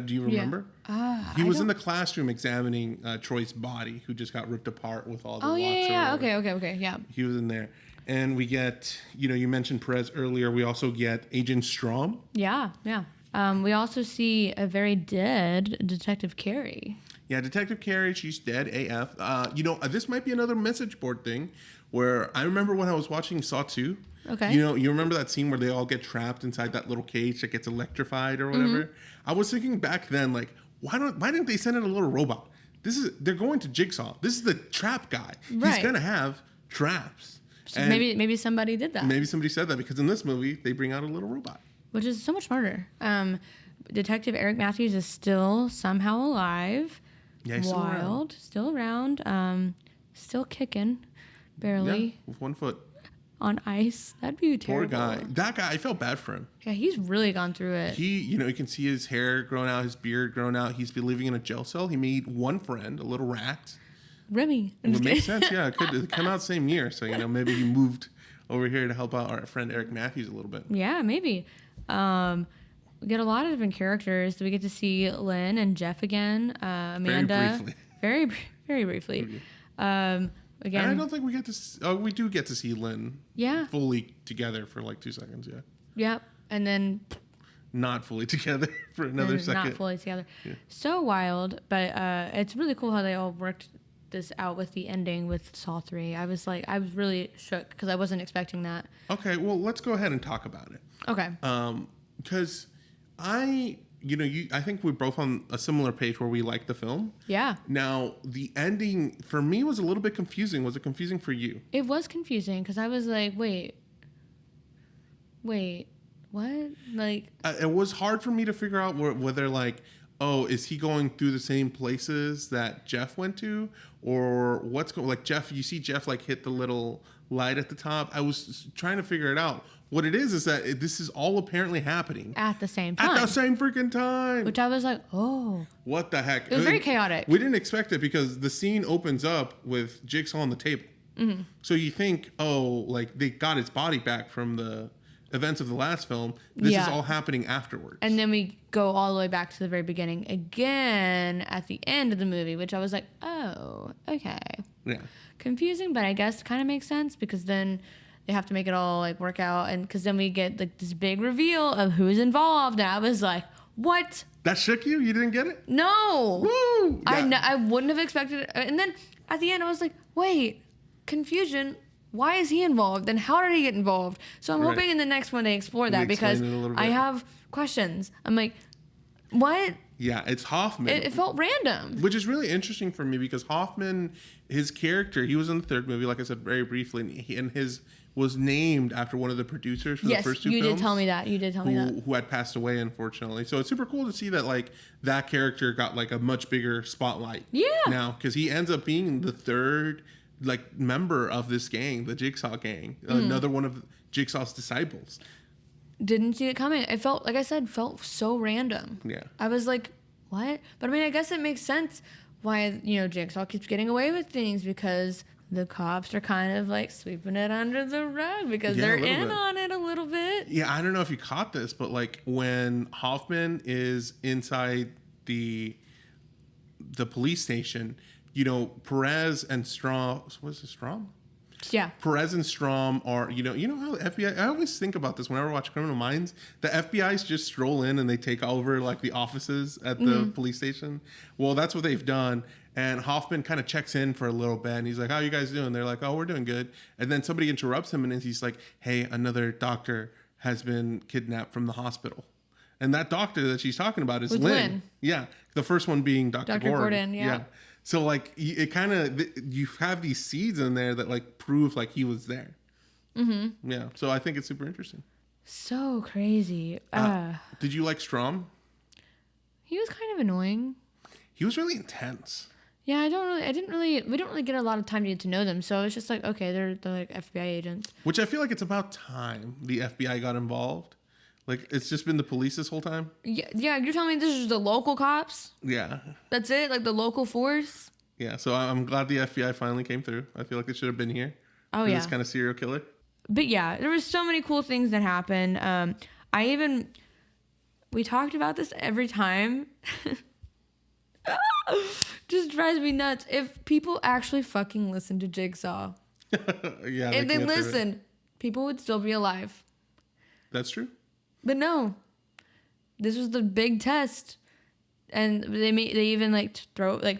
Do you remember? Yeah. He was in the classroom examining Troy's body, who just got ripped apart with all the locks. Yeah. Okay. Yeah. He was in there. And we get, you know, you mentioned Perez earlier. We also get Agent Strom. Yeah. We also see a very dead Detective Carey. Yeah, Detective Carey, she's dead AF. You know, this might be another message board thing where I remember when I was watching Saw 2. Okay. You know, you remember that scene where they all get trapped inside that little cage that gets electrified or whatever? Mm-hmm. I was thinking back then, like, why didn't they send in a little robot? They're going to Jigsaw. This is the trap guy. Right. He's gonna have traps. So maybe somebody did that. Maybe somebody said that because in this movie they bring out a little robot, which is so much smarter. Detective Eric Matthews is still somehow alive. Yeah, he's still around, still kicking, barely. Yeah, with one foot. On ice. That'd be terrible. Poor guy. That guy, I felt bad for him. Yeah, he's really gone through it. You can see his hair growing out, his beard growing out. He's been living in a jail cell. He made one friend, a little rat. Remy. It would make sense, yeah. It could come out same year. So, maybe he moved over here to help out our friend Eric Matthews a little bit. Yeah, maybe. We get a lot of different characters. We get to see Lynn and Jeff again. Amanda. Very briefly. Very briefly. Again, and I don't think we get to. We do get to see Lynn. Yeah. Fully together for like 2 seconds. Yeah. Yep. And then. Not fully together for another second. Not fully together. Yeah. So wild, but it's really cool how they all worked this out with the ending with Saw 3. I was really shook because I wasn't expecting that. Okay, well, let's go ahead and talk about it. Okay. Because I think we're both on a similar page where we like the film. Yeah. Now, the ending for me was a little bit confusing. Was it confusing for you? It was confusing because I was like, wait, what? Like, it was hard for me to figure out whether like, oh, is he going through the same places that Jeff went to, or what's going? Like Jeff, you see Jeff like hit the little light at the top. I was trying to figure it out. What it is that this is all apparently happening at the same time. At the same freaking time. Which I was like, oh. What the heck? It was very chaotic. We didn't expect it because the scene opens up with Jigsaw on the table. Mm-hmm. So you think, oh, like they got his body back from the events of the last film. This is all happening afterwards. And then we go all the way back to the very beginning again at the end of the movie, which I was like, oh, okay. Yeah. Confusing, but I guess kind of makes sense because then they have to make it all like work out, and because then we get like this big reveal of who's involved, and I was like, "What?" That shook you? You didn't get it? No. Woo! I wouldn't have expected it. And then at the end, I was like, "Wait, confusion. Why is he involved, and how did he get involved?" So I'm hoping in the next one they explore that because I have questions. I'm like, "What?" Yeah, it's Hoffman. It felt random. Which is really interesting for me because Hoffman, his character, he was in the third movie, like I said very briefly, and his was named after one of the producers for the first two films. Yes, you did tell me that. Who had passed away, unfortunately. So it's super cool to see that like that character got like a much bigger spotlight. Yeah. Now, because he ends up being the third like member of this gang, the Jigsaw gang, another one of Jigsaw's disciples. Didn't see it coming. It felt so random. Yeah. I was like, what? But I mean, I guess it makes sense why, Jigsaw keeps getting away with things, because the cops are kind of like sweeping it under the rug because Yeah, a they're little in bit. on it a little bit. Yeah, I don't know if you caught this, but like when Hoffman is inside the police station, Perez and Strom, was it Strom? Yeah. Perez and Strom are, you know how the FBI, I always think about this whenever I watch Criminal Minds, the FBI's just stroll in and they take over like the offices at the police station. Well, that's what they've done. And Hoffman kind of checks in for a little bit and he's like, how you guys doing? They're like, oh, we're doing good. And then somebody interrupts him and he's like, hey, another doctor has been kidnapped from the hospital. And that doctor that she's talking about is Lynn. Yeah. The first one being Dr. Gordon, yeah. So like it kind of, you have these seeds in there that like prove like he was there. Mm-hmm. Yeah. So I think it's super interesting. So crazy. Did you like Strom? He was kind of annoying. He was really intense. Yeah, we don't really get a lot of time to get to know them. So it's just like, okay, they're like FBI agents. Which I feel like it's about time the FBI got involved. Like, it's just been the police this whole time? Yeah, you're telling me this is the local cops? Yeah. That's it? Like the local force? Yeah, so I'm glad the FBI finally came through. I feel like they should have been here. Oh, yeah. This kind of serial killer. But yeah, there was so many cool things that happened. We talked about this every time. Just drives me nuts. If people actually fucking listen to Jigsaw. Yeah. If they listened, people would still be alive. That's true. But no, this was the big test, and they even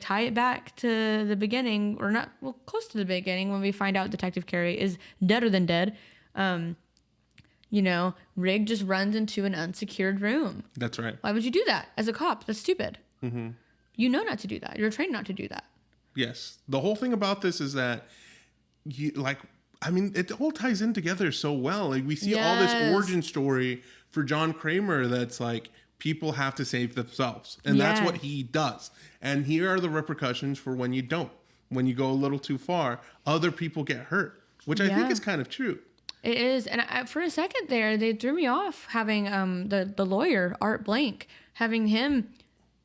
tie it back to the beginning, or not, well, close to the beginning, when we find out Detective Carey is deader than dead. Rig just runs into an unsecured room. That's right. Why would you do that as a cop? That's stupid. Mm-hmm. You know not to do that. You're trained not to do that. Yes. The whole thing about this is that it all ties in together so well. Like we see all this origin story for John Kramer that's like people have to save themselves. And that's what he does. And here are the repercussions for when you don't. When you go a little too far, other people get hurt, which I think is kind of true. It is. And for a second there, they threw me off having the lawyer, Art Blank, having him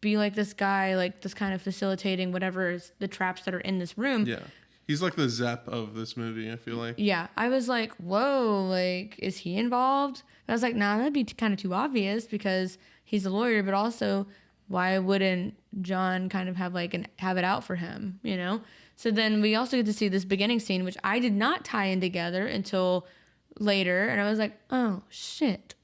be like this guy, like this kind of facilitating whatever is the traps that are in this room. Yeah. He's like the Zepp of this movie, I feel like. Yeah. I was like, whoa, like, is he involved? But I was like, nah, that'd be kind of too obvious because he's a lawyer, but also why wouldn't John kind of have it out for him, So then we also get to see this beginning scene, which I did not tie in together until later. And I was like, oh, shit.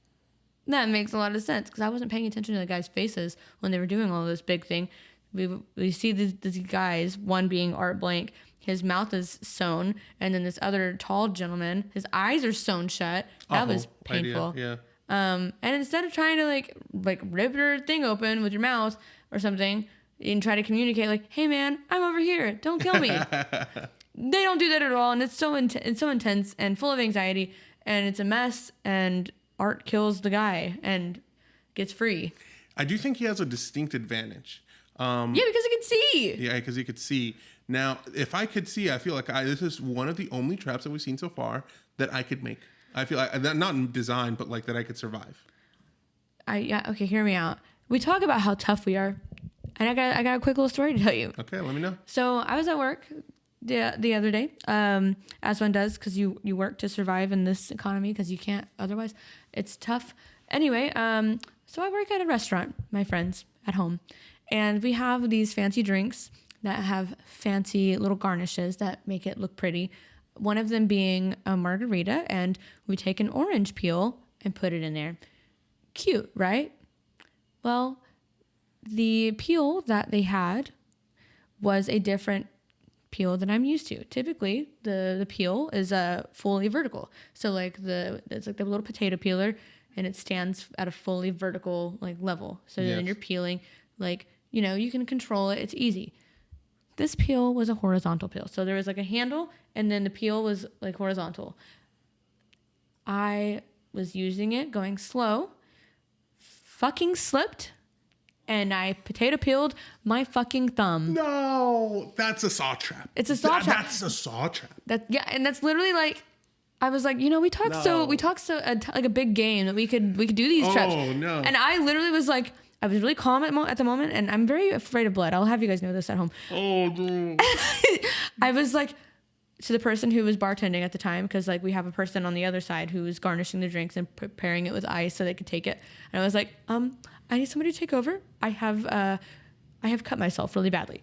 That makes a lot of sense because I wasn't paying attention to the guys' faces when they were doing all this big thing. We see these guys, one being Art Blank, his mouth is sewn, and then this other tall gentleman, his eyes are sewn shut. That was painful. Idea. Yeah. And instead of trying to like rip your thing open with your mouth or something and try to communicate like, hey man, I'm over here, don't kill me. They don't do that at all, and it's so intense and full of anxiety, and it's a mess. And Art kills the guy and gets free. I do think he has a distinct advantage. Yeah, because he can see. Yeah, because he could see. Now, if I could see, I feel like this is one of the only traps that we've seen so far that I could make. I feel like not in design, but like that I could survive. Okay, hear me out. We talk about how tough we are, and I got a quick little story to tell you. Okay, let me know. So I was at work the other day, as one does, because you work to survive in this economy because you can't otherwise. It's tough. Anyway, so I work at a restaurant, my friends, at home, and we have these fancy drinks that have fancy little garnishes that make it look pretty. One of them being a margarita, and we take an orange peel and put it in there. Cute, right? Well, the peel that they had was a different peel than I'm used to. Typically, the peel is fully vertical. So it's like the little potato peeler, and it stands at a fully vertical level. So then you're peeling you can control it. It's easy. This peel was a horizontal peel. So there was a handle, and then the peel was horizontal. I was using it going slow, fucking slipped, and I potato peeled my fucking thumb. No, that's a saw trap. It's a saw trap. That's a saw trap. And that's literally I was like, we talked so like a big game that we could do these traps. Oh no. And I literally was like, I was really calm at the moment, and I'm very afraid of blood. I'll have you guys know this at home. Oh, no. I was like, to the person who was bartending at the time, because like we have a person on the other side who was garnishing the drinks and preparing it with ice so they could take it. And I was like, I need somebody to take over. I have cut myself really badly.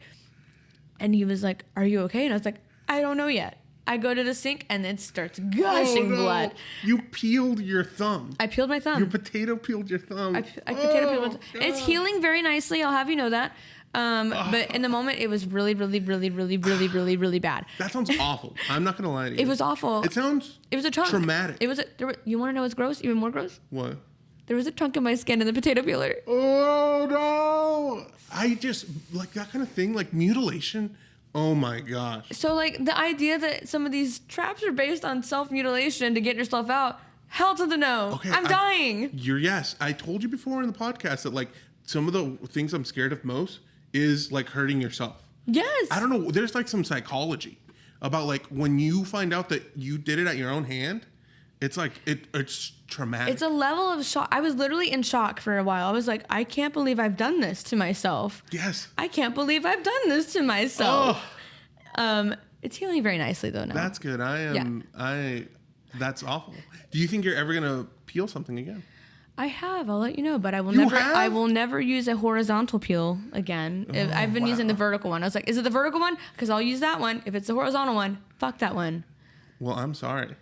And he was like, are you okay? And I was like, I don't know yet. I go to the sink and it starts gushing blood. You peeled your thumb. I peeled my thumb. Your potato peeled your thumb. I potato peeled my thumb. It's healing very nicely. I'll have you know that. But in the moment, it was really, really, really, really, really, really, really bad. That sounds awful. I'm not going to lie to you. It was awful. It sounds It was a chunk. traumatic. You want to know what's gross? Even more gross? What? There was a chunk in my skin in the potato peeler. Oh, no. I just, like that kind of thing, like mutilation. Oh, my gosh. So, like, the idea that some of these traps are based on self-mutilation to get yourself out, hell to the no. Okay, I'm dying. Yes. I told you before in the podcast that, like, some of the things I'm scared of most is, like, hurting yourself. Yes. I don't know. There's, like, some psychology about, like, when you find out that you did it at your own hand, it's, like, it's traumatic. It's a level of shock. I was literally in shock for a while. I was like, I can't believe I've done this to myself. Yes. I can't believe I've done this to myself. Oh. It's healing very nicely, though, now. That's good. That's awful. Do you think you're ever going to peel something again? I have. I'll let you know, but I will You never. have? I will never use a horizontal peel again. I've been using the vertical one. I was like, is it the vertical one? Because I'll use that one. If it's the horizontal one, fuck that one. Well, I'm sorry.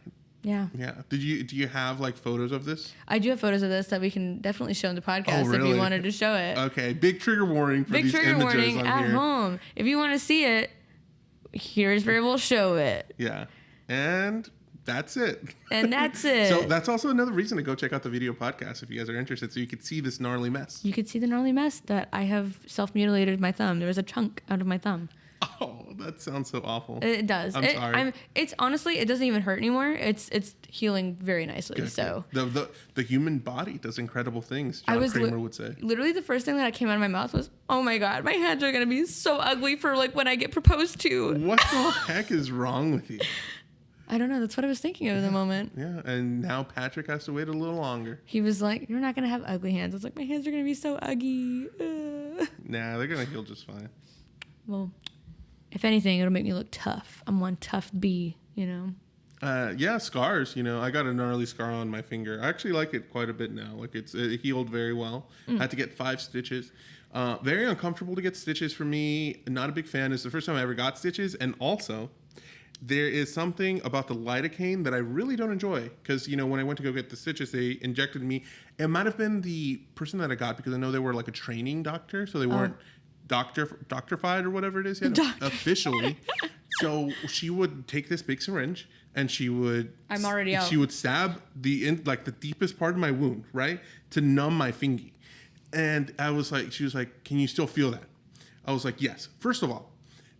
Yeah. Yeah. Do you have like photos of this? I do have photos of this that we can definitely show in the podcast Oh, really? if you wanted to show it. Okay. Big trigger warning for Big these trigger images warning on at here. home. If you want to see it, here's where we'll show it. Yeah. And that's it. And that's it. So that's also another reason to go check out the video podcast if you guys are interested, so you could see this gnarly mess. You could see the gnarly mess that I have self-mutilated my thumb. There was a chunk out of my thumb. Oh, that sounds so awful. It does. I'm sorry. It's honestly, it doesn't even hurt anymore. It's healing very nicely. Good, so good. The human body does incredible things. John Kramer would say. Literally, the first thing that came out of my mouth was, "Oh my god, my hands are gonna be so ugly for like when I get proposed to." What the heck is wrong with you? I don't know. That's what I was thinking of in the moment. Yeah, and now Patrick has to wait a little longer. He was like, "You're not gonna have ugly hands." I was like, "My hands are gonna be so ugly." Nah, they're gonna heal just fine. Well, if anything, it'll make me look tough. I'm one tough bee, you know. Yeah, scars. You know, I got a gnarly scar on my finger. I actually like it quite a bit now. Like it healed very well. Had to get 5 stitches. Very uncomfortable to get stitches for me. Not a big fan. It's the first time I ever got stitches, and also there is something about the lidocaine that I really don't enjoy because, you know, when I went to go get the stitches, they injected me. It might have been the person that I got because I know they were like a training doctor, so they weren't doctorified or whatever it is yet, officially. So she would take this big syringe and she would I'm already out. She would stab the deepest part of my wound, right, to numb my fingy. And I was like, she was like, "Can you still feel that?" I was like, "Yes." First of all,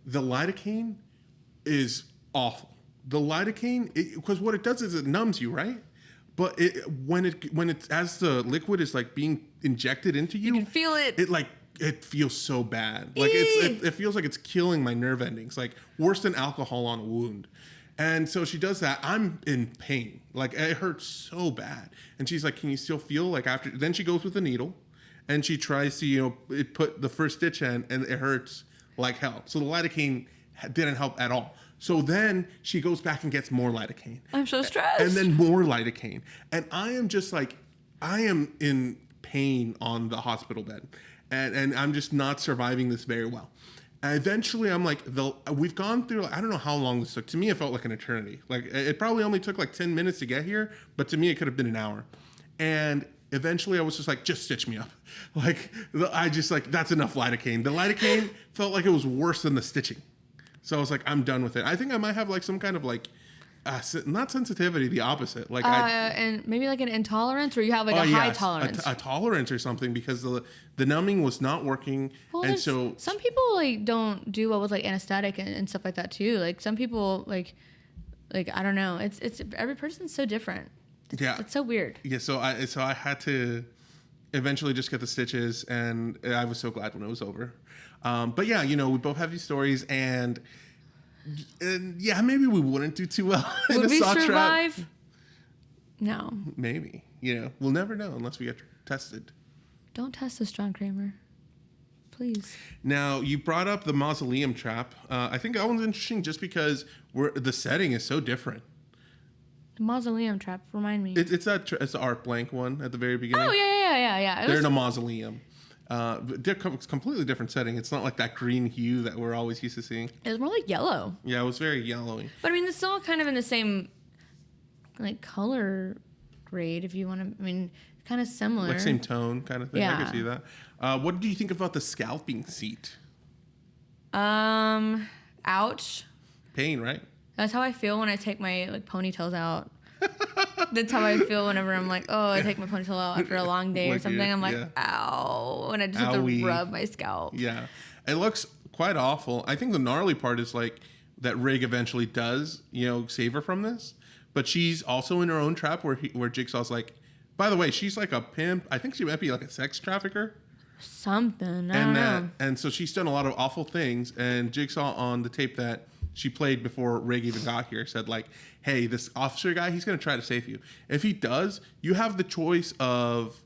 the lidocaine is awful. The lidocaine, because what it does is it numbs you, right? But when it's as the liquid is like being injected into you, You can feel it. It feels so bad. Like it feels like it's killing my nerve endings. Like worse than alcohol on a wound. And so she does that. I'm in pain. Like it hurts so bad. And she's like, "Can you still feel like after?" Then she goes with a needle, and she tries to put the first stitch in, and it hurts like hell. So the lidocaine didn't help at all. So then she goes back and gets more lidocaine. I'm so stressed. And then more lidocaine. And I am just like, I am in pain on the hospital bed. And I'm just not surviving this very well. And eventually I'm like, we've gone through, I don't know how long this took. To me, it felt like an eternity. Like it probably only took like 10 minutes to get here, but to me, it could have been an hour. And eventually I was just like, just stitch me up. Like, I just like, that's enough lidocaine. The lidocaine felt like it was worse than the stitching. So I was like, I'm done with it. I think I might have like some kind of like, not sensitivity, the opposite. Like and maybe like an intolerance where you have like a high tolerance. A tolerance or something because the numbing was not working. Well, and so some people like don't do well with like anesthetic and stuff like that too. Like some people like I don't know. It's every person's so different. It's so weird. Yeah. So I had to eventually just get the stitches, and I was so glad when it was over. But yeah, you know, we both have these stories, and yeah, maybe we wouldn't do too well in Would a we saw survive? trap. No. Maybe. You know, we'll never know unless we get tested. Don't test this, John Kramer. Please. Now, you brought up the mausoleum trap. I think that one's interesting just because the setting is so different. The mausoleum trap, remind me. It's the art blank one at the very beginning. Oh, yeah. They're in a mausoleum. But they're completely different setting. It's not like that green hue that we're always used to seeing. It was more like yellow. Yeah, it was very yellowy. But I mean, it's still kind of in the same, like, color grade, if you want to. I mean, kind of similar. Like same tone kind of thing. I Yeah. can see that. What do you think about the scalping seat? Ouch. Pain, right? That's how I feel when I take my like ponytails out. That's how I feel whenever I'm like, oh, I take my ponytail out after a long day or Like something. I'm like, yeah. ow, and I just have Owie. to rub my scalp. Yeah. It looks quite awful. I think the gnarly part is like that Rig eventually does, save her from this. But she's also in her own trap where Jigsaw's like, by the way, she's like a pimp. I think she might be like a sex trafficker. Something. I don't know. And so she's done a lot of awful things. And Jigsaw on the tape that she played before Rig even got here said like, hey, this officer guy, he's going to try to save you. If he does, you have the choice of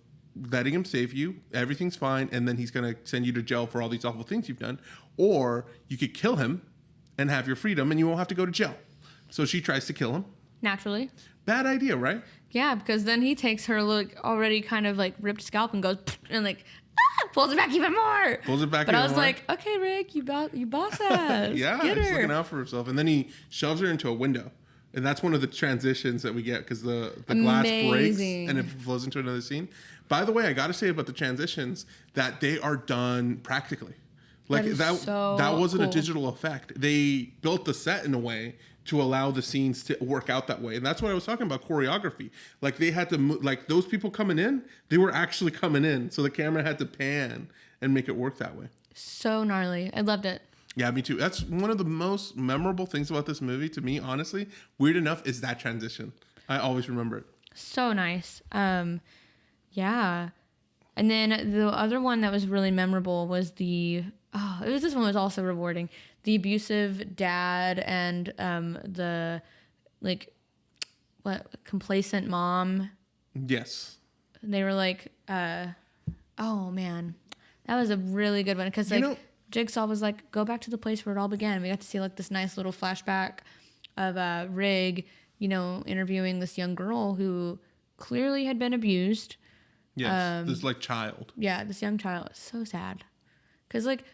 letting him save you. Everything's fine. And then he's going to send you to jail for all these awful things you've done. Or you could kill him and have your freedom and you won't have to go to jail. So she tries to kill him. Naturally. Bad idea, right? Yeah, because then he takes her like already kind of like ripped scalp and goes and like pulls it back even more. Pulls it back But even I was more. like, okay, Rick, you boss ass. Yeah, Get he's her. looking out for herself. And then he shoves her into a window. And that's one of the transitions that we get because the glass breaks and it flows into another scene. By the way, I got to say about the transitions that they are done practically. Like that wasn't a digital effect. They built the set in a way to allow the scenes to work out that way. And that's what I was talking about, choreography. Like they had to like those people coming in, they were actually coming in. So the camera had to pan and make it work that way. So gnarly. I loved it. Yeah, me too. That's one of the most memorable things about this movie to me, honestly. Weird enough is that transition. I always remember it. So nice. Yeah. And then the other one that was really memorable was this one was also rewarding. The abusive dad and the complacent mom. Yes. They were like, oh man, that was a really good one because Jigsaw was like, go back to the place where it all began. We got to see like this nice little flashback of Rig, interviewing this young girl who clearly had been abused. Yes, this like child. Yeah, this young child. It's so sad. Because like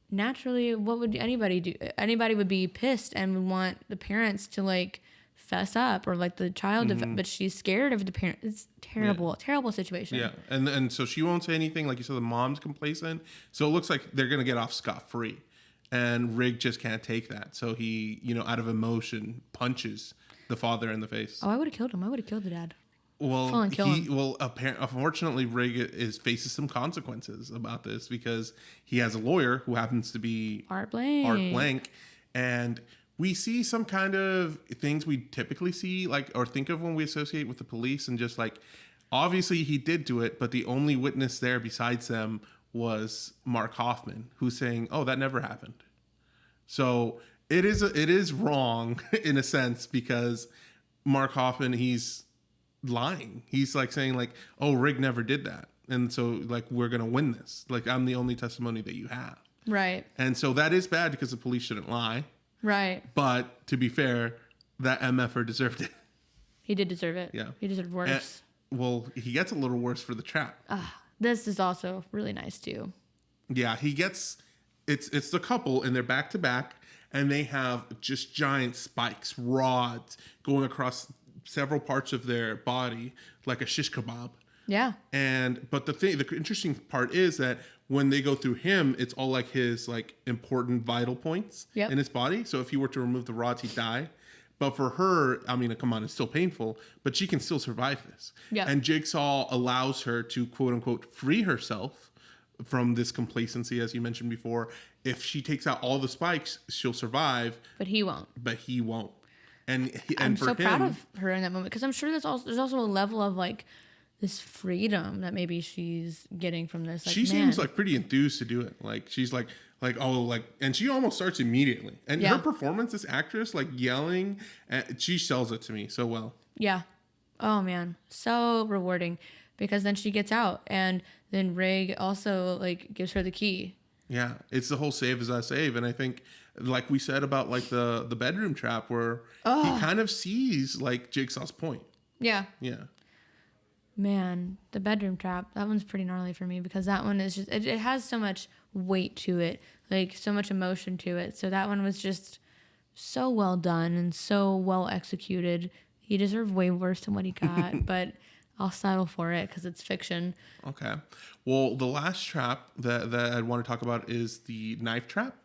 naturally, what would anybody do? Anybody would be pissed and would want the parents to like fess up or like the child, but she's scared of the parent. It's terrible, terrible situation. Yeah, and so she won't say anything. Like you said, the mom's complacent. So it looks like they're gonna get off scot-free. And Rig just can't take that. So he, out of emotion, punches the father in the face. Oh, I would have killed him. I would have killed the dad. Well, unfortunately, Rig faces some consequences about this because he has a lawyer who happens to be Art Blank. And we see some kind of things we typically see, like, or think of when we associate with the police, and just like, obviously he did do it, but the only witness there besides them was Mark Hoffman, who's saying, "Oh, that never happened." So it is wrong in a sense because Mark Hoffman, he's lying. He's like saying like, "Oh, Rig never did that," and so like we're gonna win this. Like I'm the only testimony that you have. Right. And so that is bad because the police shouldn't lie. Right. But to be fair, that MFer deserved it. He did deserve it. Yeah. He deserved worse. He gets a little worse for the trap. This is also really nice too. Yeah, he gets it's the couple and they're back to back and they have just giant spikes, rods going across several parts of their body like a shish kebab. Yeah. But the interesting part is that when they go through him, it's all like his like important vital points in his body. So if he were to remove the rods, he'd die. But for her, I mean, come on, it's still painful, but she can still survive this. Yeah. And Jigsaw allows her to quote unquote free herself from this complacency, as you mentioned before. If she takes out all the spikes, she'll survive. But he won't. And I'm for so him, proud of her in that moment because I'm sure there's also a level of like this freedom that maybe she's getting from this. Like, she seems like pretty enthused to do it. Like she's like, and she almost starts immediately. And her performance, this actress, like yelling, she sells it to me so well. Yeah. Oh man, so rewarding. because then she gets out, and then Rig also like gives her the key. Yeah, it's the whole save as I save, and I think, like we said about like the bedroom trap, where he kind of sees like Jigsaw's point. Yeah. Yeah. Man, the bedroom trap, that one's pretty gnarly for me because that one is just, it has so much weight to it, like so much emotion to it. So that one was just so well done and so well executed. He deserved way worse than what he got, but I'll settle for it because it's fiction. Okay. Well, the last trap that I want to talk about is the knife trap,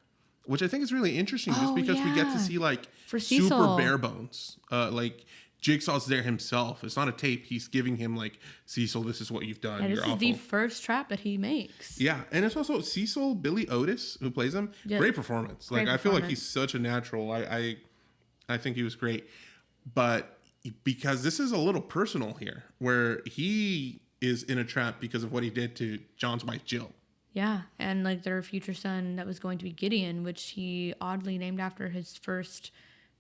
which I think is really interesting just because we get to see like For super Cecil. bare bones. Like Jigsaw's there himself. It's not a tape. He's giving him like, Cecil, this is what you've done. Yeah, this You're is awful. the first trap that he makes. Yeah, and it's also Cecil, Billy Otis, who plays him. Yeah. Great performance. Like Great I feel like performance. he's such a natural. I think he was great. But because this is a little personal here, where he is in a trap because of what he did to John's wife Jill. Yeah, and like their future son that was going to be Gideon, which he oddly named after his first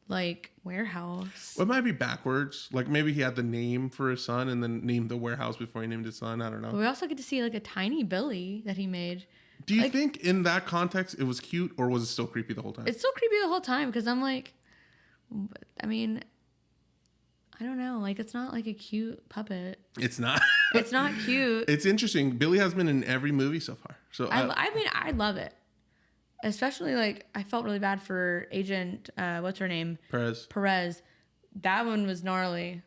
like warehouse. Well, it might be backwards. Like maybe he had the name for his son and then named the warehouse before he named his son. I don't know. But we also get to see like a tiny Billy that he made. Do you like- think in that context it was cute, or was it still creepy the whole time? It's still creepy the whole time because I'm like, I mean, I don't know. Like, it's not like a cute puppet. It's not. It's not cute. It's interesting. Billy has been in every movie so far. So I mean, I love it. Especially like, I felt really bad for Agent, what's her name? Perez. That one was gnarly.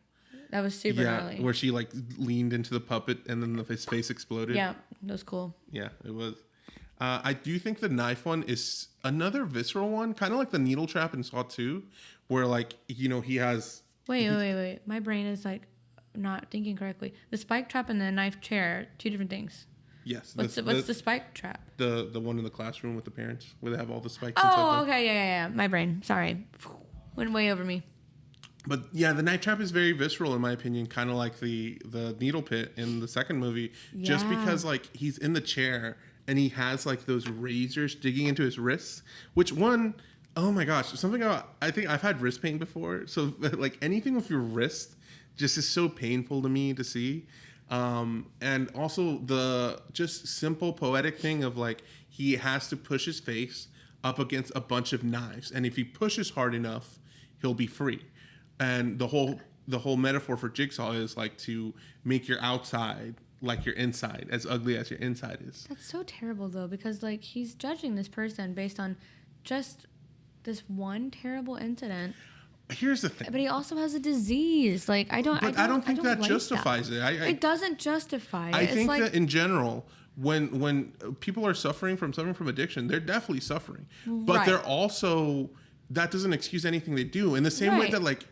That was super gnarly. Where she like leaned into the puppet and then his face exploded. Yeah, that was cool. Yeah, it was. I do think the knife one is another visceral one, kind of like the needle trap in Saw 2, where like, you know, he has... Wait. My brain is like not thinking correctly. The spike trap and the knife chair, two different things. Yes. What's the spike trap? The one in the classroom with the parents, where they have all the spikes Oh, inside them. okay, yeah. My brain, sorry, went way over me. But yeah, the knife trap is very visceral in my opinion, kind of like the needle pit in the second movie, just Yeah. because like he's in the chair and he has like those razors digging into his wrists, which one, oh my gosh, something about, I think I've had wrist pain before, so like anything with your wrist just is so painful to me to see. And also the just simple poetic thing of like he has to push his face up against a bunch of knives, and if he pushes hard enough, he'll be free. And the whole metaphor for Jigsaw is like to make your outside like your inside, as ugly as your inside is. That's so terrible though, because like he's judging this person based on just this one terrible incident. Here's the thing. But he also has a disease. Like I don't think that like justifies that. it. It doesn't justify it. I think like, that in general, when people are suffering from addiction, they're definitely suffering. But Right. they're also, that doesn't excuse anything they do. In the same way Right. that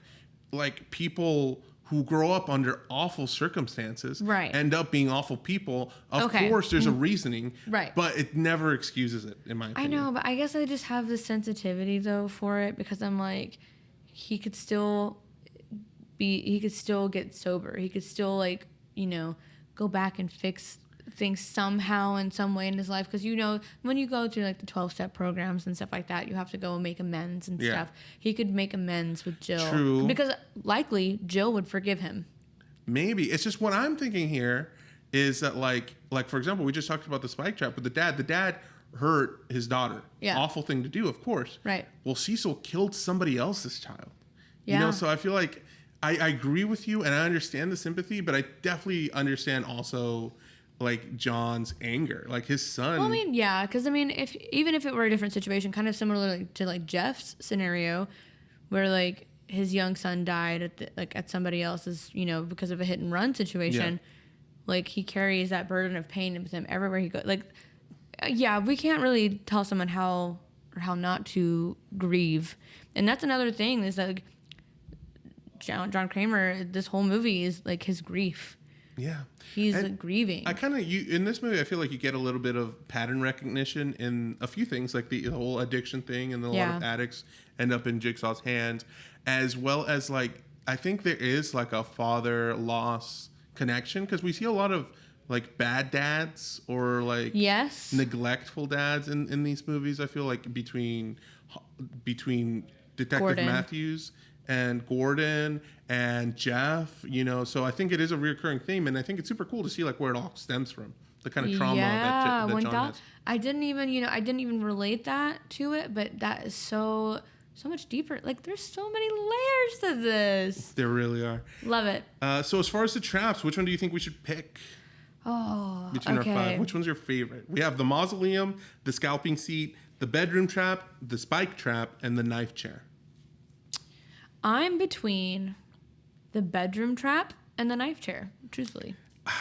like people who grow up under awful circumstances Right. end up being awful people. Of Okay. course, there's a reasoning. Right. But it never excuses it, in my I opinion. know, but I guess I just have this sensitivity though for it because I'm like, he could still get sober. He could still like, you know, go back and fix things somehow in some way in his life. Because, you know, when you go through like the 12-step programs and stuff like that, you have to go and make amends and Yeah. stuff. He could make amends with Jill. True. Because likely Jill would forgive him. Maybe. It's just what I'm thinking here is that like for example, we just talked about the spike trap with the dad. The dad hurt his daughter. Yeah. Awful thing to do, of course. Right. Well, Cecil killed somebody else's child. You Yeah. know, so I feel like I agree with you and I understand the sympathy, but I definitely understand also like John's anger. Like his son. Well, I mean, yeah, because I mean, even if it were a different situation, kind of similar to like Jeff's scenario, where like his young son died at somebody else's, you know, because of a hit and run situation. Yeah. Like he carries that burden of pain with him everywhere he goes. Like, yeah, we can't really tell someone how not to grieve, and that's another thing is that like, John Kramer, this whole movie is like his grief. Yeah. He's And like, grieving. I kind of in this movie I feel like you get a little bit of pattern recognition in a few things, like the whole addiction thing, and then a lot of Yeah. addicts end up in Jigsaw's hands, as well as like I think there is like a father loss connection because we see a lot of like bad dads or like Yes. neglectful dads in these movies. I feel like between Detective Gordon. Matthews and Gordon and Jeff, so I think it is a recurring theme, and I think it's super cool to see like where it all stems from, the kind of trauma that John has. I didn't even relate that to it, but that is so much deeper. Like, there's so many layers to this. There really are. Love it. So as far as the traps, which one do you think we should pick? Between our 5, which one's your favorite? We have the mausoleum, the scalping seat, the bedroom trap, the spike trap, and the knife chair. I'm between the bedroom trap and the knife chair, truthfully.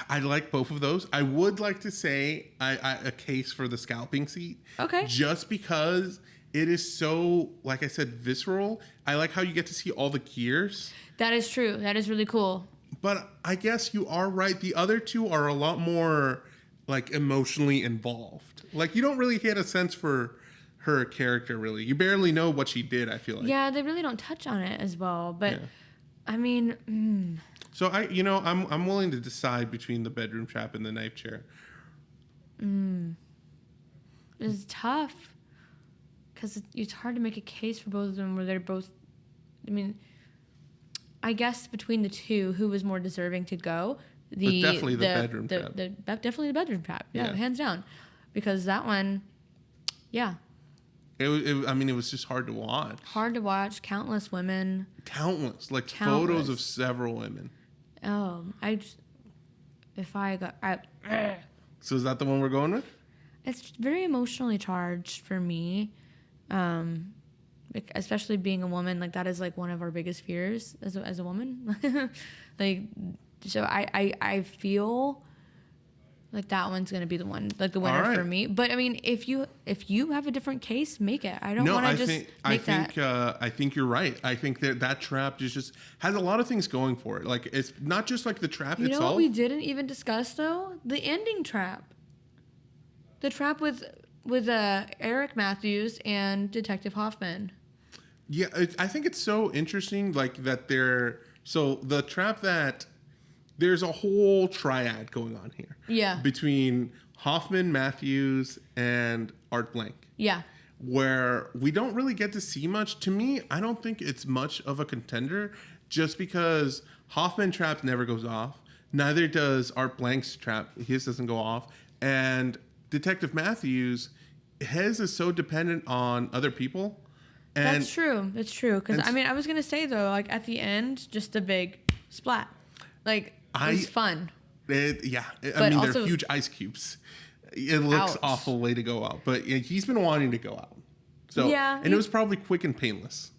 I like both of those. I would like to say a case for the scalping seat. Okay. Just because it is so, like I said, visceral. I like how you get to see all the gears. That is true. That is really cool. But I guess you are right. The other two are a lot more like emotionally involved. Like, you don't really get a sense for her character, really. You barely know what she did, I feel like. Yeah, they really don't touch on it as well. But I mean, So I'm willing to decide between the bedroom trap and the knife chair. It's tough because it's hard to make a case for both of them where they're both. I mean, I guess between the two, who was more deserving to go? Definitely the bedroom trap. Definitely the bedroom trap. Yeah, hands down, because that one, yeah. It was just hard to watch. Hard to watch. Countless women. Countless. Photos of several women. Oh, So is that the one we're going with? It's very emotionally charged for me, especially being a woman. Like, that is like one of our biggest fears as a woman. Like, so I feel like that one's gonna be the one, like the winner for me. But I mean, if you have a different case, make it. I don't want to just make that. I think you're right. I think that trap just has a lot of things going for it. Like, it's not just like the trap itself. You know what we didn't even discuss though? The ending trap. The trap with Eric Matthews and Detective Hoffman. Yeah, I think it's so interesting. Like that so the trap that. There's a whole triad going on here. Yeah. Between Hoffman, Matthews, and Art Blank. Yeah. Where we don't really get to see much. To me, I don't think it's much of a contender just because Hoffman trap never goes off. Neither does Art Blank's trap. His doesn't go off. And Detective Matthews, his is so dependent on other people. And that's true. It's true. Because, I mean, I was going to say, though, like, at the end, just a big splat. Like, it was fun. They're huge ice cubes. It looks awful way to go out. But he's been wanting to go out. So, yeah. And it was probably quick and painless.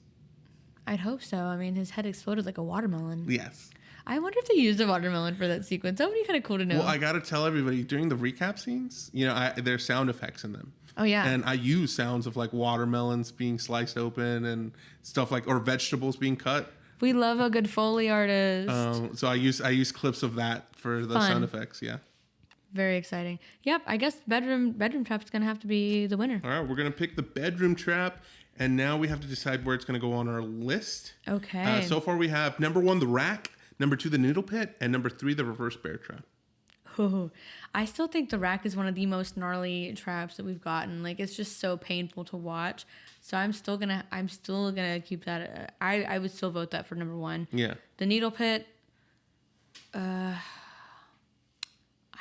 I'd hope so. I mean, his head exploded like a watermelon. Yes. I wonder if they used a watermelon for that sequence. That would be kind of cool to know. Well, I got to tell everybody, during the recap scenes, there's sound effects in them. Oh, yeah. And I use sounds of like watermelons being sliced open and stuff or vegetables being cut. We love a good Foley artist. So I use clips of that for the sound effects. Yeah. Very exciting. Yep. I guess bedroom trap's gonna have to be the winner. All right, we're gonna pick the bedroom trap, and now we have to decide where it's gonna go on our list. Okay. So far we have number 1 the rack, number 2 the noodle pit, and number 3 the reverse bear trap. Oh, I still think the rack is one of the most gnarly traps that we've gotten. Like, it's just so painful to watch. So I'm still gonna keep that. I would still vote that for number 1. Yeah. The needle pit. I'd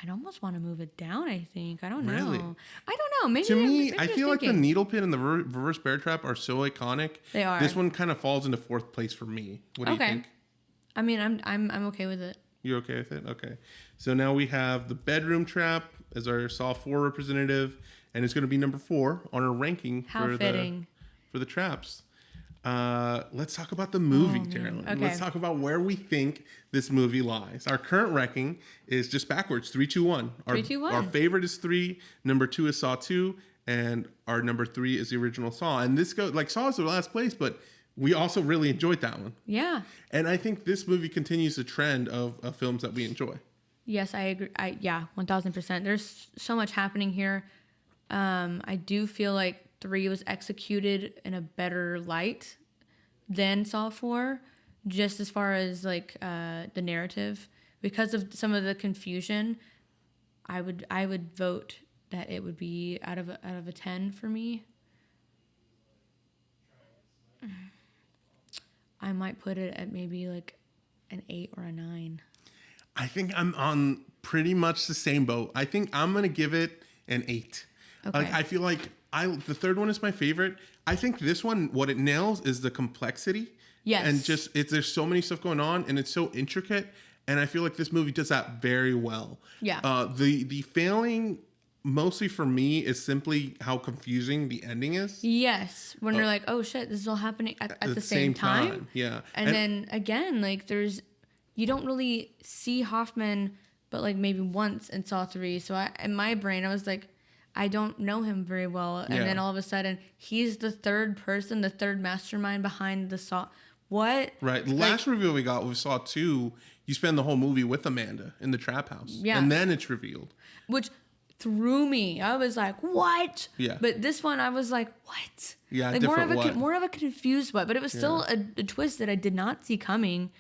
almost want to move it down. I think. I don't know. Really? I don't know. Maybe to me, I feel like the needle pit and the reverse bear trap are so iconic. They are. This one kind of falls into 4th place for me. What do you think? I mean, I'm okay with it. You're okay with it? Okay. So now we have the bedroom trap as our Saw 4 representative, and it's going to be number 4 on our ranking for the traps. Let's talk about the movie, Geraldine. Okay. Let's talk about where we think this movie lies. Our current ranking is just backwards, 3, 2, 1. 3, 2, 1. Our favorite is 3, number 2 is Saw 2, and our number 3 is the original Saw. And this goes Saw is the last place, but we also really enjoyed that one. Yeah. And I think this movie continues the trend of films that we enjoy. Yes, I agree. 1,000%. There's so much happening here. I do feel like 3 was executed in a better light than Saw 4, just as far as like the narrative. Because of some of the confusion, I would vote that it would be out of a 10 for me. I might put it at maybe like an 8 or a 9. I think I'm on pretty much the same boat. I think I'm gonna give it an 8. Okay. Like I feel like the third one is my favorite. I think this one, what it nails is the complexity. Yes. And just there's so many stuff going on, and it's so intricate. And I feel like this movie does that very well. Yeah. The failing mostly for me is simply how confusing the ending is. Yes. When you're like, oh shit, this is all happening at the same time. Yeah. And then again, like you don't really see Hoffman, but like maybe once in Saw 3. So in my brain, I was like, I don't know him very well. And then all of a sudden, he's the third person, the third mastermind behind the Saw. What? Right. The last reveal we got, we saw 2, you spend the whole movie with Amanda in the trap house. Yeah. And then it's revealed. Which threw me. I was like, what? Yeah. But this one, I was like, what? Yeah, like more of a confused what. But it was still a twist that I did not see coming.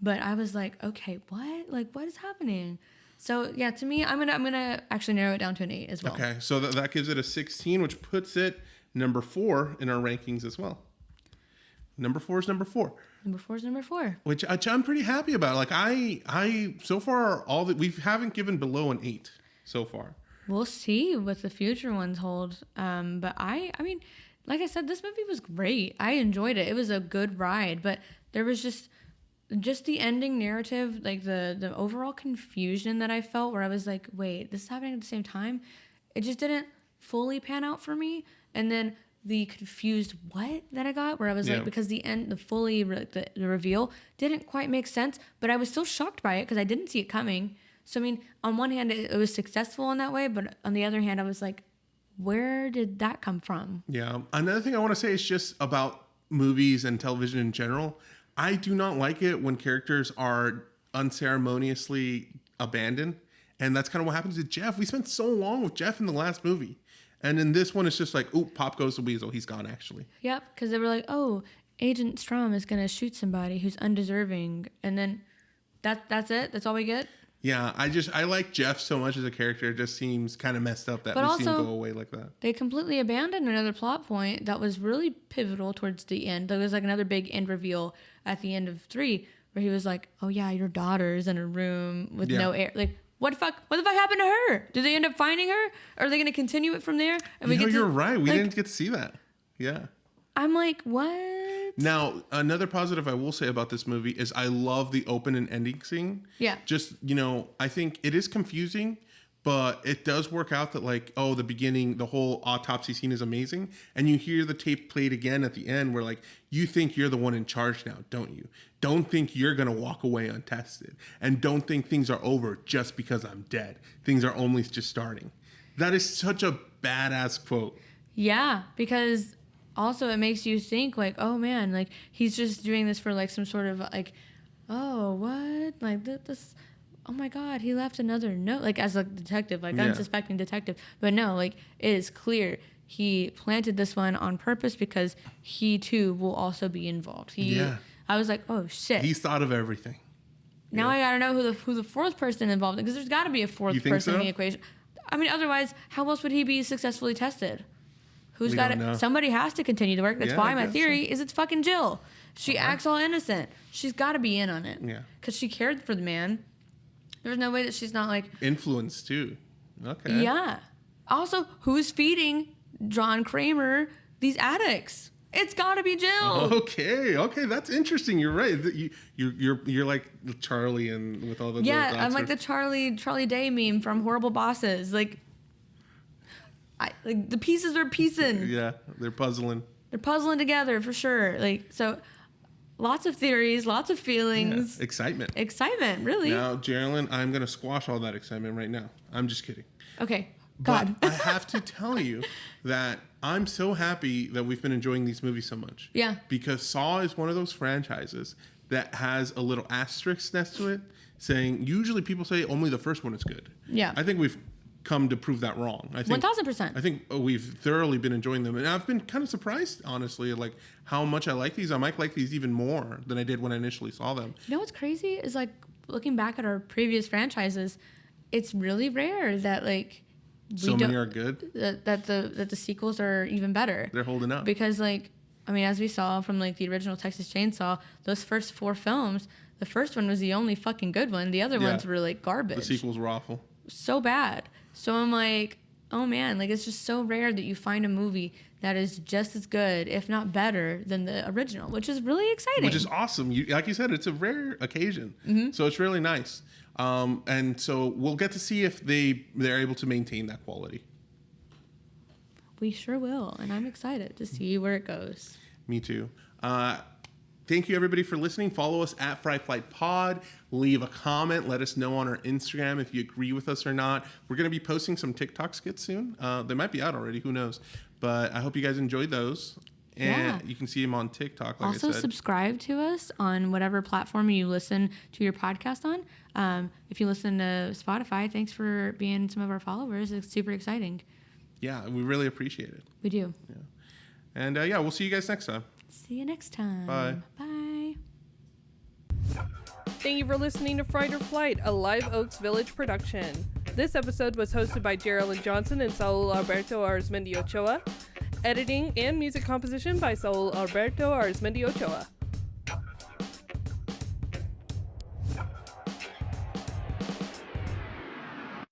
But I was like, okay, what? Like, what is happening? So yeah, to me, I'm gonna actually narrow it down to an 8 as well. Okay, so that gives it a 16, which puts it number 4 in our rankings as well. Number 4 is number 4. Number 4 is number 4. Which I'm pretty happy about. Like I so far all that we haven't given below an 8 so far. We'll see what the future ones hold. But I mean, like I said, this movie was great. I enjoyed it. It was a good ride, but there was just the ending narrative, like the overall confusion that I felt, where I was like, wait, this is happening at the same time. It just didn't fully pan out for me. And then the confused what that I got, where I was like, because the reveal didn't quite make sense, but I was still shocked by it because I didn't see it coming. So I mean, on one hand, it was successful in that way, but on the other hand, I was like, where did that come from? Yeah. Another thing I want to say is just about movies and television in general. I do not like it when characters are unceremoniously abandoned. And that's kind of what happens to Jeff. We spent so long with Jeff in the last movie. And in this one, it's just like, oop, pop goes the weasel. He's gone, actually. Yep, because they were like, oh, Agent Strom is going to shoot somebody who's undeserving. And then that's it? That's all we get? Yeah, I like Jeff so much as a character. It just seems kind of messed up that we see him go away like that. They completely abandoned another plot point that was really pivotal towards the end. There was like another big end reveal at the end of 3 where he was like, oh yeah, your daughter's in a room with no air. Like, what the fuck happened to her? Did they end up finding her? Or are they going to continue it from there? And you're right. We didn't get to see that. Yeah. I'm like, what? Now, another positive I will say about this movie is I love the open and ending scene. Yeah. Just, I think it is confusing, but it does work out that like, oh, the beginning, the whole autopsy scene is amazing. And you hear the tape played again at the end where like, you think you're the one in charge now, don't you? Don't think you're going to walk away untested. And don't think things are over just because I'm dead. Things are only just starting. That is such a badass quote. Yeah, because also it makes you think like, oh man, like he's just doing this for like some sort of like, oh, what? Like this, oh my God, he left another note, like as a detective, like unsuspecting detective. But no, like it is clear he planted this one on purpose because he too will also be involved. I was like, oh shit. He's thought of everything. Now I gotta know who the fourth person involved, because there's gotta be a fourth person in the equation. I mean, otherwise, how else would he be successfully tested? Who's got it? Somebody has to continue the work. That's why my theory is it's fucking Jill. She acts all innocent. She's got to be in on it. Yeah. Because she cared for the man. There's no way that she's not like influence too. Okay. Yeah. Also, who's feeding John Kramer these addicts? It's got to be Jill. Okay, that's interesting. You're right. You're like Charlie and with all the I'm like the Charlie Day meme from Horrible Bosses. Like the pieces are piecing. Yeah, they're puzzling. They're puzzling together for sure. Like, so lots of theories, lots of feelings. Yeah. Excitement, really. Now, Geraldine, I'm going to squash all that excitement right now. I'm just kidding. Okay. God. But I have to tell you that I'm so happy that we've been enjoying these movies so much. Yeah. Because Saw is one of those franchises that has a little asterisk next to it saying, usually people say only the first one is good. Yeah. I think we've come to prove that wrong. I think 1000%. I think we've thoroughly been enjoying them, and I've been kind of surprised, honestly, like how much I like these. I might like these even more than I did when I initially saw them. You know what's crazy is like looking back at our previous franchises, it's really rare that like so many are good. That the sequels are even better. They're holding up because like I mean, as we saw from like the original Texas Chainsaw, those first 4 films, the first one was the only fucking good one. The other ones were like garbage. The sequels were awful. So bad. So I'm like, oh man, like it's just so rare that you find a movie that is just as good, if not better, than the original, which is really exciting. Which is awesome. Like you said, it's a rare occasion. So it's really nice. And so we'll get to see if they're able to maintain that quality. We sure will. And I'm excited to see where it goes. Me too. Thank you, everybody, for listening. Follow us at Fry Flight Pod. Leave a comment. Let us know on our Instagram if you agree with us or not. We're going to be posting some TikTok skits soon. They might be out already. Who knows? But I hope you guys enjoyed those. And you can see them on TikTok, like also, I said. subscribe to us on whatever platform you listen to your podcast on. If you listen to Spotify, thanks for being some of our followers. It's super exciting. Yeah, we really appreciate it. We do. Yeah. And we'll see you guys next time. See you next time. Bye. Bye. Thank you for listening to Fright or Flight, a Live Oaks Village production. This episode was hosted by Geraldine Johnson and Saul Alberto Arizmendi Ochoa. Editing and music composition by Saul Alberto Arizmendi Ochoa.